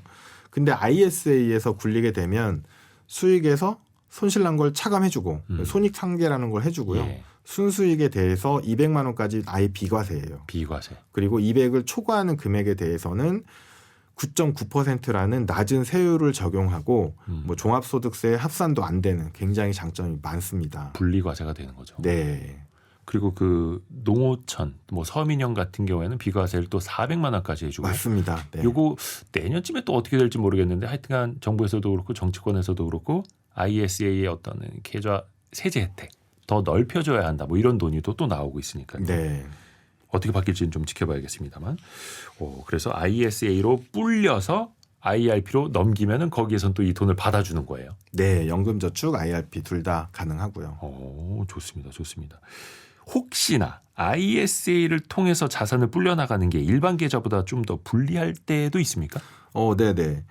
근데 ISA에서 굴리게 되면 수익에서 손실 난 걸 차감해주고 손익 상계라는 걸 해주고요. 예. 순수익에 대해서 200만 원까지 아예 비과세예요. 비과세. 그리고 200을 초과하는 금액에 대해서는 9.9%라는 낮은 세율을 적용하고 뭐 종합소득세 합산도 안 되는 굉장히 장점이 많습니다. 분리과세가 되는 거죠. 네, 그리고 그 농어촌, 뭐 서민형 같은 경우에는 비과세를 또 400만 원까지 해주고. 맞습니다. 네. 요거 내년쯤에 또 어떻게 될지 모르겠는데 하여튼간 정부에서도 그렇고 정치권에서도 그렇고 ISA의 어떤 계좌 세제 혜택 더 넓혀줘야 한다. 뭐 이런 논의도 또 나오고 있으니까요. 네. 어떻게 바뀔지는 좀 지켜봐야겠습니다만. 그래서 ISA로 불려서 IRP로 넘기면은 거기에선 또 이 돈을 받아주는 거예요. 네, 연금저축, IRP 둘 다 가능하고요. 좋습니다. 좋습니다. 혹시나 ISA를 통해서 자산을 불려나가는 게 일반 계좌보다 좀 더 불리할 때도 있습니까? 네네.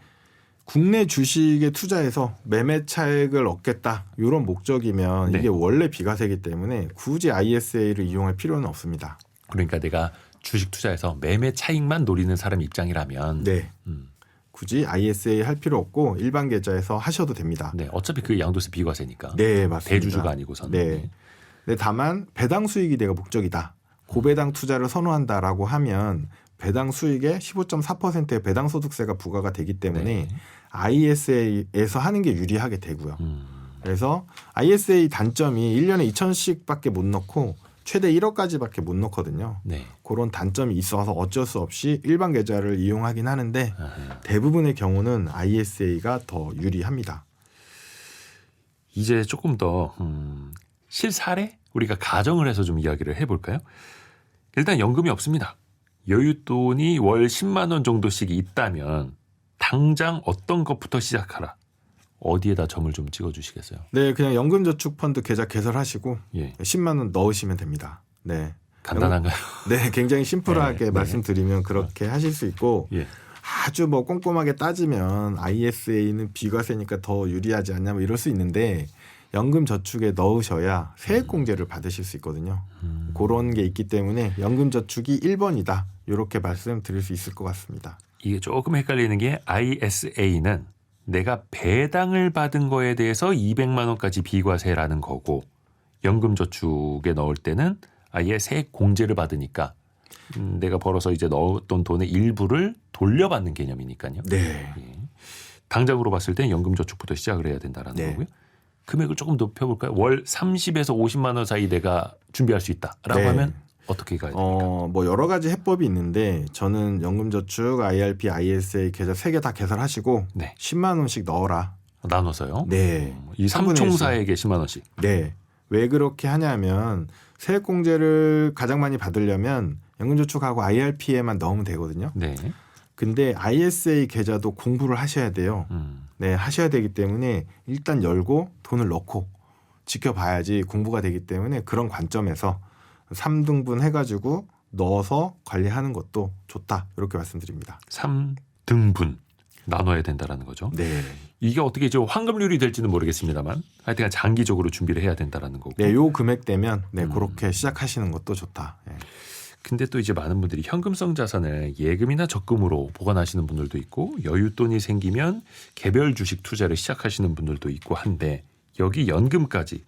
국내 주식에 투자해서 매매 차익을 얻겠다 이런 목적이면 네. 이게 원래 비과세이기 때문에 굳이 ISA를 이용할 필요는 없습니다. 그러니까 내가 주식 투자해서 매매 차익만 노리는 사람 입장이라면 네. 굳이 ISA 할 필요 없고 일반 계좌에서 하셔도 됩니다. 네, 어차피 그 양도세 비과세니까. 네, 맞습니다. 대주주가 아니고서는. 네. 네, 다만 배당 수익이 내가 목적이다. 고배당 투자를 선호한다라고 하면 배당 수익의 15.4%의 배당 소득세가 부과가 되기 때문에 네. ISA에서 하는 게 유리하게 되고요. 그래서 ISA 단점이 1년에 2,000씩밖에 못 넣고 최대 1억까지밖에 못 넣거든요. 네. 그런 단점이 있어서 어쩔 수 없이 일반 계좌를 이용하긴 하는데 대부분의 경우는 ISA가 더 유리합니다. 이제 조금 더 실사례 우리가 가정을 해서 좀 이야기를 해볼까요? 일단 연금이 없습니다. 여윳돈이 월 10만 원 정도씩 있다면 당장 어떤 것부터 시작하라. 어디에다 점을 좀 찍어주시겠어요? 네, 그냥 연금저축펀드 계좌 개설하시고 예. 10만 원 넣으시면 됩니다. 네, 간단한가요? 네, 굉장히 심플하게 네, 말씀드리면 그렇게 하실 수 있고 예. 아주 뭐 꼼꼼하게 따지면 ISA는 비과세니까 더 유리하지 않냐 뭐 이럴 수 있는데 연금저축에 넣으셔야 세액공제를 받으실 수 있거든요. 그런 게 있기 때문에 연금저축이 1번이다. 이렇게 말씀드릴 수 있을 것 같습니다. 이게 조금 헷갈리는 게 ISA는 내가 배당을 받은 거에 대해서 200만 원까지 비과세라는 거고 연금저축에 넣을 때는 아예 세액 공제를 받으니까 내가 벌어서 이제 넣었던 돈의 일부를 돌려받는 개념이니까요. 네. 예. 당장으로 봤을 때 연금저축부터 시작을 해야 된다라는 네. 거고요. 금액을 조금 높여볼까요? 월 30에서 50만 원 사이 내가 준비할 수 있다라고 네. 하면 어떻게 가야 됩니까? 뭐 여러 가지 해법이 있는데 저는 연금저축, IRP, ISA 계좌 3개 다 개설하시고 네. 10만 원씩 넣어라. 나눠서요? 네. 이 3분의 삼총사에게 10만 원씩. 네. 왜 그렇게 하냐면 세액공제를 가장 많이 받으려면 연금저축하고 IRP에만 넣으면 되거든요. 네. 근데 ISA 계좌도 공부를 하셔야 돼요. 네, 하셔야 되기 때문에 일단 열고 돈을 넣고 지켜봐야지 공부가 되기 때문에 그런 관점에서 3등분 해가지고 넣어서 관리하는 것도 좋다. 이렇게 말씀드립니다. 3등분 나눠야 된다라는 거죠. 네. 이게 어떻게 좀 환급률이 될지는 모르겠습니다만 하여튼 장기적으로 준비를 해야 된다라는 거고. 네, 요 금액 되면 네, 그렇게 시작하시는 것도 좋다. 네. 근데 또 이제 많은 분들이 현금성 자산을 예금이나 적금으로 보관하시는 분들도 있고 여윳돈이 생기면 개별 주식 투자를 시작하시는 분들도 있고 한데 여기 연금까지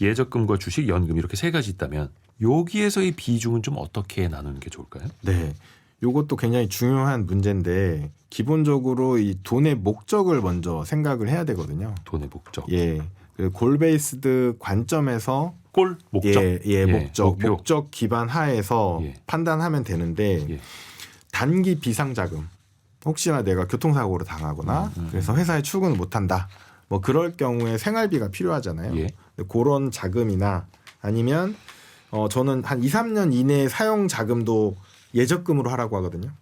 예적금과 주식, 연금 이렇게 세 가지 있다면 여기에서의 비중은 좀 어떻게 나누는 게 좋을까요? 네. 요것도 굉장히 중요한 문제인데 기본적으로 이 돈의 목적을 먼저 생각을 해야 되거든요. 돈의 목적. 예. 그 골베이스드 관점에서 골 목적. 목적 기반 하에서 예. 판단하면 되는데 예. 단기 비상자금 혹시나 내가 교통사고로 당하거나 그래서 회사에 출근을 못한다 뭐 그럴 경우에 생활비가 필요하잖아요. 예. 그런 자금이나 아니면 저는 한 2, 3년 이내에 사용 자금도 예적금으로 하라고 하거든요.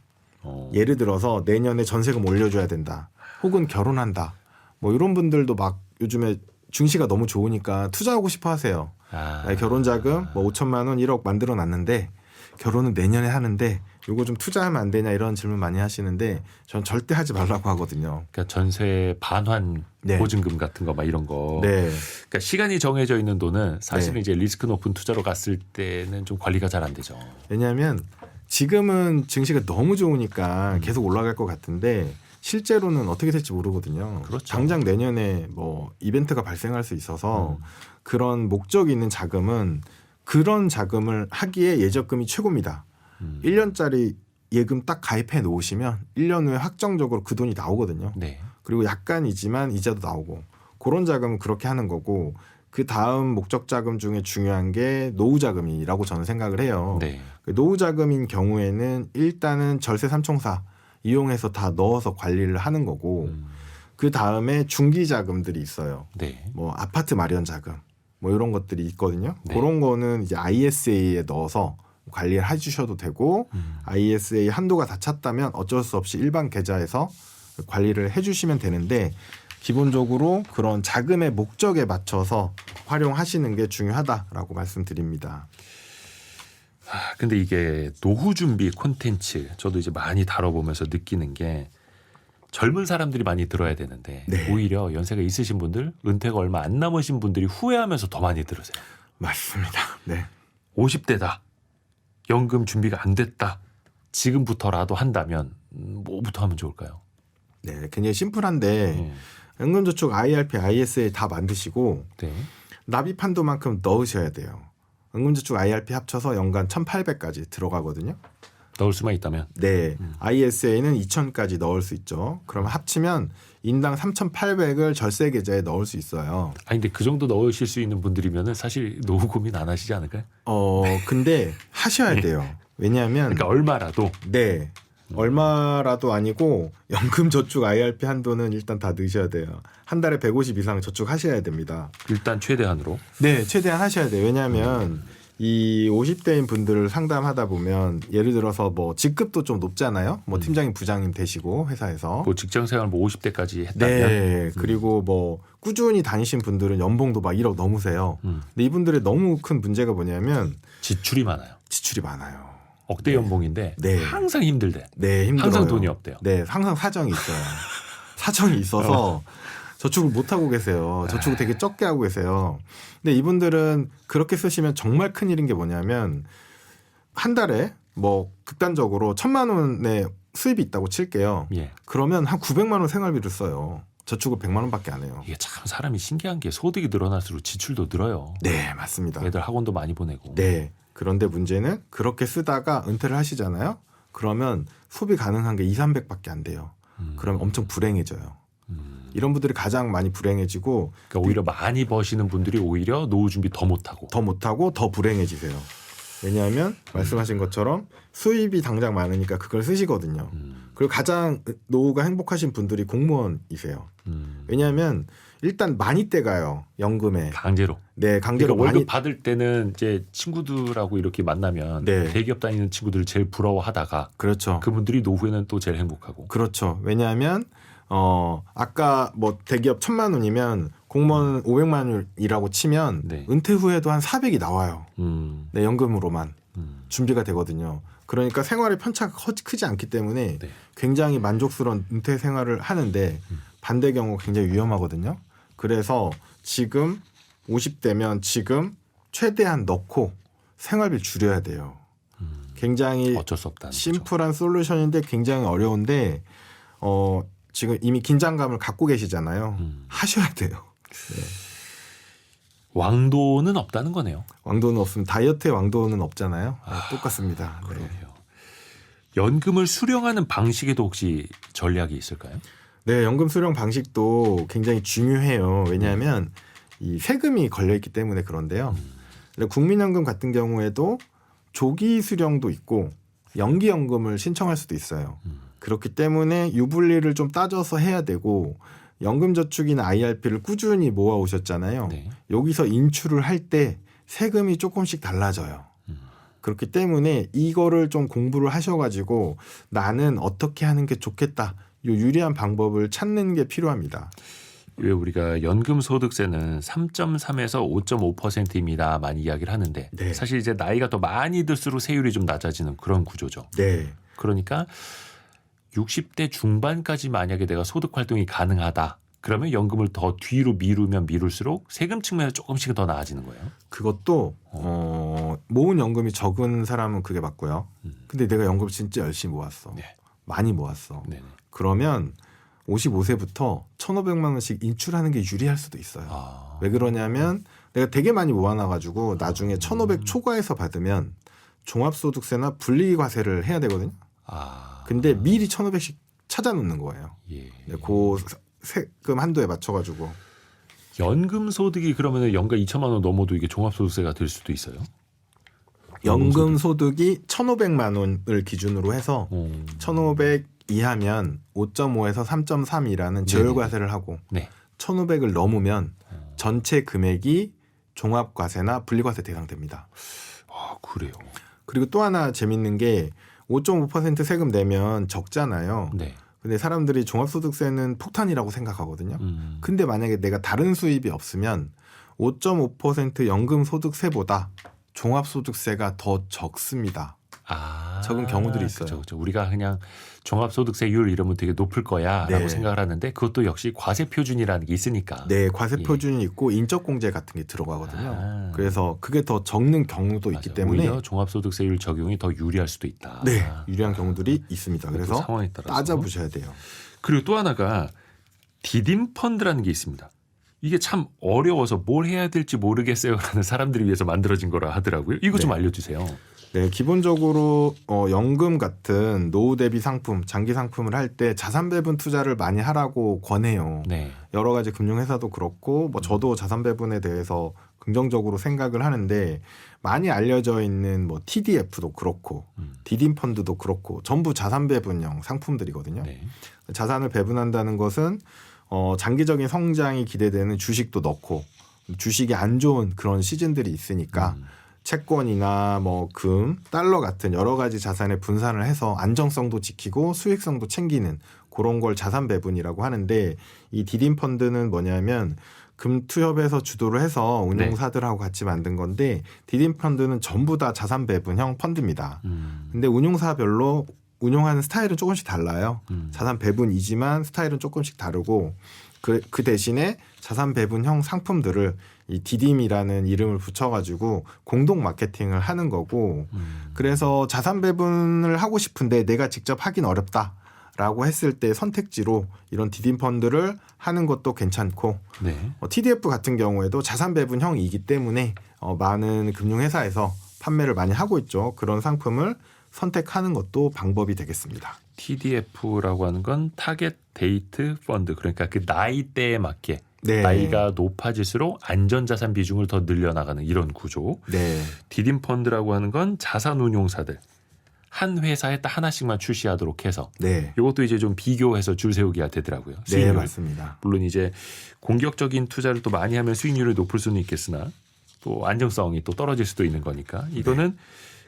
예를 들어서 내년에 전세금 올려줘야 된다 혹은 결혼한다 뭐 이런 분들도 막 요즘에 증시가 너무 좋으니까 투자하고 싶어 하세요. 결혼 자금 뭐 5천만 원 1억 만들어 놨는데 결혼은 내년에 하는데 요거 좀 투자하면 안 되냐 이런 질문 많이 하시는데 전 절대 하지 말라고 하거든요. 그러니까 전세 반환 네. 보증금 같은 거 막 이런 거. 네. 그러니까 시간이 정해져 있는 돈은 사실은 네. 이제 리스크 높은 투자로 갔을 때는 좀 관리가 잘 안 되죠. 왜냐하면 지금은 증시가 너무 좋으니까 계속 올라갈 것 같은데 실제로는 어떻게 될지 모르거든요. 그렇죠. 당장 내년에 뭐 이벤트가 발생할 수 있어서 그런 목적이 있는 자금은 그런 자금을 하기에 예적금이 최고입니다. 1년짜리 예금 딱 가입해 놓으시면 1년 후에 확정적으로 그 돈이 나오거든요. 네. 그리고 그리고 약간이지만 이자도 나오고 그런 자금은 그렇게 하는 거고 그 다음 목적 자금 중에 중요한 게 노후 자금이라고 저는 생각을 해요. 네. 그 노후 자금인 경우에는 일단은 절세 삼총사 이용해서 다 넣어서 관리를 하는 거고 그 다음에 중기 자금들이 있어요. 네. 뭐 아파트 마련 자금 뭐 이런 것들이 있거든요. 네. 그런 거는 이제 ISA에 넣어서 관리를 해주셔도 되고 ISA 한도가 다 찼다면 어쩔 수 없이 일반 계좌에서 관리를 해주시면 되는데 기본적으로 그런 자금의 목적에 맞춰서 활용하시는 게 중요하다라고 말씀드립니다. 근데 이게 노후 준비 콘텐츠 저도 이제 많이 다뤄보면서 느끼는 게 젊은 사람들이 많이 들어야 되는데 네. 오히려 연세가 있으신 분들, 은퇴가 얼마 안 남으신 분들이 후회하면서 더 많이 들으세요. 맞습니다. 네. 50대다. 연금 준비가 안 됐다. 지금부터라도 한다면 뭐부터 하면 좋을까요? 네, 굉장히 심플한데 연금저축 IRP, ISA 다 만드시고 네. 납입 한도만큼 넣으셔야 돼요. 연금저축 IRP 합쳐서 연간 1,800까지 들어가거든요. 넣을 수만 있다면. 네, ISA는 2,000까지 넣을 수 있죠. 그럼 합치면 인당 3,800을 절세 계좌에 넣을 수 있어요. 아니 근데 그 정도 넣으실 수 있는 분들이면은 사실 노후 고민 안 하시지 않을까요? 근데 하셔야 돼요. 왜냐하면 그러니까 얼마라도. 네. 얼마라도 아니고 연금저축 IRP 한도는 일단 다 넣으셔야 돼요. 한 달에 150 이상 저축하셔야 됩니다. 일단 최대한으로. 네, 최대한 하셔야 돼요. 왜냐하면 이 50대인 분들을 상담하다 보면 예를 들어서 뭐 직급도 좀 높잖아요. 뭐 팀장님, 부장님 되시고 회사에서. 뭐 직장 생활 뭐 50대까지 했다면. 네, 그리고 뭐 꾸준히 다니신 분들은 연봉도 막 1억 넘으세요. 근데 이분들의 너무 큰 문제가 뭐냐면 지출이 많아요. 지출이 많아요. 억대 연봉인데 네. 항상 힘들대. 네, 힘들어요. 항상 돈이 없대요. 네, 항상 사정이 있어요. 사정이 있어서 저축을 못 하고 계세요. 저축을 되게 적게 하고 계세요. 근데 이분들은 그렇게 쓰시면 정말 큰일인 게 뭐냐면 한 달에 뭐 극단적으로 1,000만 원의 수입이 있다고 칠게요. 예. 그러면 한 900만 원 생활비를 써요. 저축을 100만 원밖에 안 해요. 이게 참 사람이 신기한 게 소득이 늘어날수록 지출도 늘어요. 네, 맞습니다. 애들 학원도 많이 보내고. 네. 그런데 문제는 그렇게 쓰다가 은퇴를 하시잖아요. 그러면 소비 가능한 게 2, 300밖에 안 돼요. 그럼 엄청 불행해져요. 이런 분들이 가장 많이 불행해지고 그러니까 오히려 많이 버시는 분들이 오히려 노후 준비 더 못하고. 더 못하고 더 불행해지세요. 왜냐하면 말씀하신 것처럼 수입이 당장 많으니까 그걸 쓰시거든요. 그리고 가장 노후가 행복하신 분들이 공무원이세요. 왜냐하면 일단 많이 떼가요. 연금에. 강제로. 네, 강제로 그러니까 많이. 월급 받을 때는 이제 친구들하고 이렇게 만나면 네. 대기업 다니는 친구들을 제일 부러워하다가 그렇죠. 그분들이 노후에는 또 제일 행복하고. 그렇죠. 왜냐하면 아까 뭐 대기업 1,000만 원이면 공무원 500만 원이라고 치면 네. 은퇴 후에도 한 400이 나와요. 음. 네, 연금으로만 준비가 되거든요. 그러니까 생활의 편차가 크지 않기 때문에 네. 굉장히 만족스러운 은퇴 생활을 하는데 반대 경우가 굉장히 위험하거든요. 그래서 지금 50대면 지금 최대한 넣고 생활비를 줄여야 돼요. 굉장히 어쩔 수 없다는 거죠. 심플한 솔루션인데 굉장히 어려운데 지금 이미 긴장감을 갖고 계시잖아요. 하셔야 돼요. 네. 왕도는 없다는 거네요. 왕도는 없으면 다이어트의 왕도는 없잖아요. 네, 똑같습니다. 네. 그러게요. 연금을 수령하는 방식에도 혹시 전략이 있을까요? 네, 연금 수령 방식도 굉장히 중요해요. 왜냐하면 이 세금이 걸려 있기 때문에 그런데요. 국민연금 같은 경우에도 조기 수령도 있고 연기연금을 신청할 수도 있어요. 그렇기 때문에 유불리를 좀 따져서 해야 되고 연금저축이나 IRP를 꾸준히 모아 오셨잖아요. 네. 여기서 인출을 할 때 세금이 조금씩 달라져요. 그렇기 때문에 이거를 좀 공부를 하셔가지고 나는 어떻게 하는 게 좋겠다. 요 유리한 방법을 찾는 게 필요합니다. 왜 우리가 연금소득세는 3.3에서 5.5%입니다. 많이 이야기를 하는데 네. 사실 이제 나이가 더 많이 들수록 세율이 좀 낮아지는 그런 구조죠. 네. 그러니까 60대 중반까지 만약에 내가 소득 활동이 가능하다. 그러면 연금을 더 뒤로 미루면 미룰수록 세금 측면에서 조금씩 더 나아지는 거예요. 그것도 모은 연금이 적은 사람은 그게 맞고요. 근데 내가 연금을 진짜 열심히 모았어. 네. 많이 모았어. 네네. 그러면 55세부터 1,500만 원씩 인출하는 게 유리할 수도 있어요. 아. 왜 그러냐면 내가 되게 많이 모아놔가지고 나중에 1,500 초과해서 받으면 종합소득세나 분리과세를 해야 되거든요. 아. 근데 미리 1,500씩 찾아놓는 거예요. 예. 네, 그 세금 한도에 맞춰가지고. 연금 소득이 그러면 연간 2천만 원 넘어도 이게 종합소득세가 될 수도 있어요? 연금 소득이 1,500만 원을 기준으로 해서 1,500 이하면 5.5에서 3.3이라는 제월과세를 하고 네. 1,500을 넘으면 전체 금액이 종합과세나 분리과세 대상됩니다. 아, 그래요. 그리고 또 하나 재밌는 게 5.5% 세금 내면 적잖아요. 네. 근데 사람들이 종합소득세는 폭탄이라고 생각하거든요. 근데 만약에 내가 다른 수입이 없으면 5.5% 연금소득세보다 종합소득세가 더 적습니다. 아, 적은 경우들이 있어요. 그렇죠. 우리가 그냥 종합소득세율 이러면 되게 높을 거야라고 네. 생각을 하는데 그것도 역시 과세표준이라는 게 있으니까. 네, 과세표준이 있고 인적공제 같은 게 들어가거든요. 아. 그래서 그게 더 적는 경우도 있기 맞아요. 때문에 오히려 종합소득세율 적용이 더 유리할 수도 있다. 네, 유리한 경우들이 있습니다. 그것도 그래서 상황에 따라서. 따져보셔야 돼요. 그리고 또 하나가 디딤 펀드라는 게 있습니다. 이게 참 어려워서 뭘 해야 될지 모르겠어요라는 사람들을 위해서 만들어진 거라 하더라고요. 이거 좀 네. 알려주세요. 네, 기본적으로 연금 같은 노후 대비 상품, 장기 상품을 할 때 자산 배분 투자를 많이 하라고 권해요. 네. 여러 가지 금융회사도 그렇고 뭐 저도 자산 배분에 대해서 긍정적으로 생각을 하는데 많이 알려져 있는 뭐 TDF도 그렇고 디딤 펀드도 그렇고 전부 자산 배분형 상품들이거든요. 네. 자산을 배분한다는 것은 장기적인 성장이 기대되는 주식도 넣고 주식이 안 좋은 그런 시즌들이 있으니까 채권이나 뭐 금, 달러 같은 여러 가지 자산의 분산을 해서 안정성도 지키고 수익성도 챙기는 그런 걸 자산 배분이라고 하는데 이 디딤 펀드는 뭐냐면 금투협에서 주도를 해서 운용사들하고 같이 만든 건데 디딤 펀드는 전부 다 자산 배분형 펀드입니다. 근데 운용사별로 운용하는 스타일은 조금씩 달라요. 자산 배분이지만 스타일은 조금씩 다르고 그 대신에 자산 배분형 상품들을 이 디딤이라는 이름을 붙여가지고 공동 마케팅을 하는 거고 그래서 자산 배분을 하고 싶은데 내가 직접 하긴 어렵다라고 했을 때 선택지로 이런 디딤 펀드를 하는 것도 괜찮고 네. TDF 같은 경우에도 자산 배분형이기 때문에 많은 금융회사에서 판매를 많이 하고 있죠. 그런 상품을 선택하는 것도 방법이 되겠습니다. TDF라고 하는 건 타겟 데이트 펀드 그러니까 그 나이대에 맞게 네. 나이가 높아질수록 안전자산 비중을 더 늘려나가는 이런 구조. 네. 디딤 펀드라고 하는 건 자산운용사들 한 회사에 딱 하나씩만 출시하도록 해서 네. 이것도 이제 좀 비교해서 줄 세우기가 되더라고요. 네, 수익률. 맞습니다. 물론 이제 공격적인 투자를 또 많이 하면 수익률이 높을 수는 있겠으나 또 안정성이 또 떨어질 수도 있는 거니까 이거는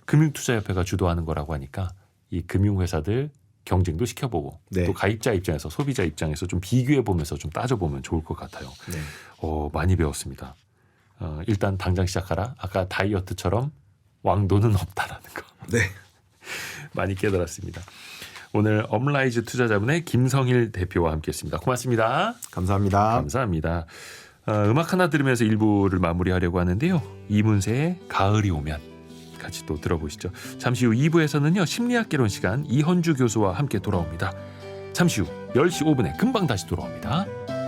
금융투자협회가 주도하는 거라고 하니까 이 금융회사들 경쟁도 시켜보고 네. 또 가입자 입장에서 소비자 입장에서 좀 비교해 보면서 좀 따져보면 좋을 것 같아요. 네. 많이 배웠습니다. 일단 당장 시작하라. 아까 다이어트처럼 왕도는 없다라는 거. 네. 많이 깨달았습니다. 오늘 업라이즈 투자자분의 김성일 대표와 함께했습니다. 고맙습니다. 감사합니다. 감사합니다. 음악 하나 들으면서 일부를 마무리하려고 하는데요. 이문세의 가을이 오면 같이 또 들어보시죠. 잠시 후 2부에서는요. 심리학 개론 시간 이헌주 교수와 함께 돌아옵니다. 잠시 후 10시 5분에 금방 다시 돌아옵니다.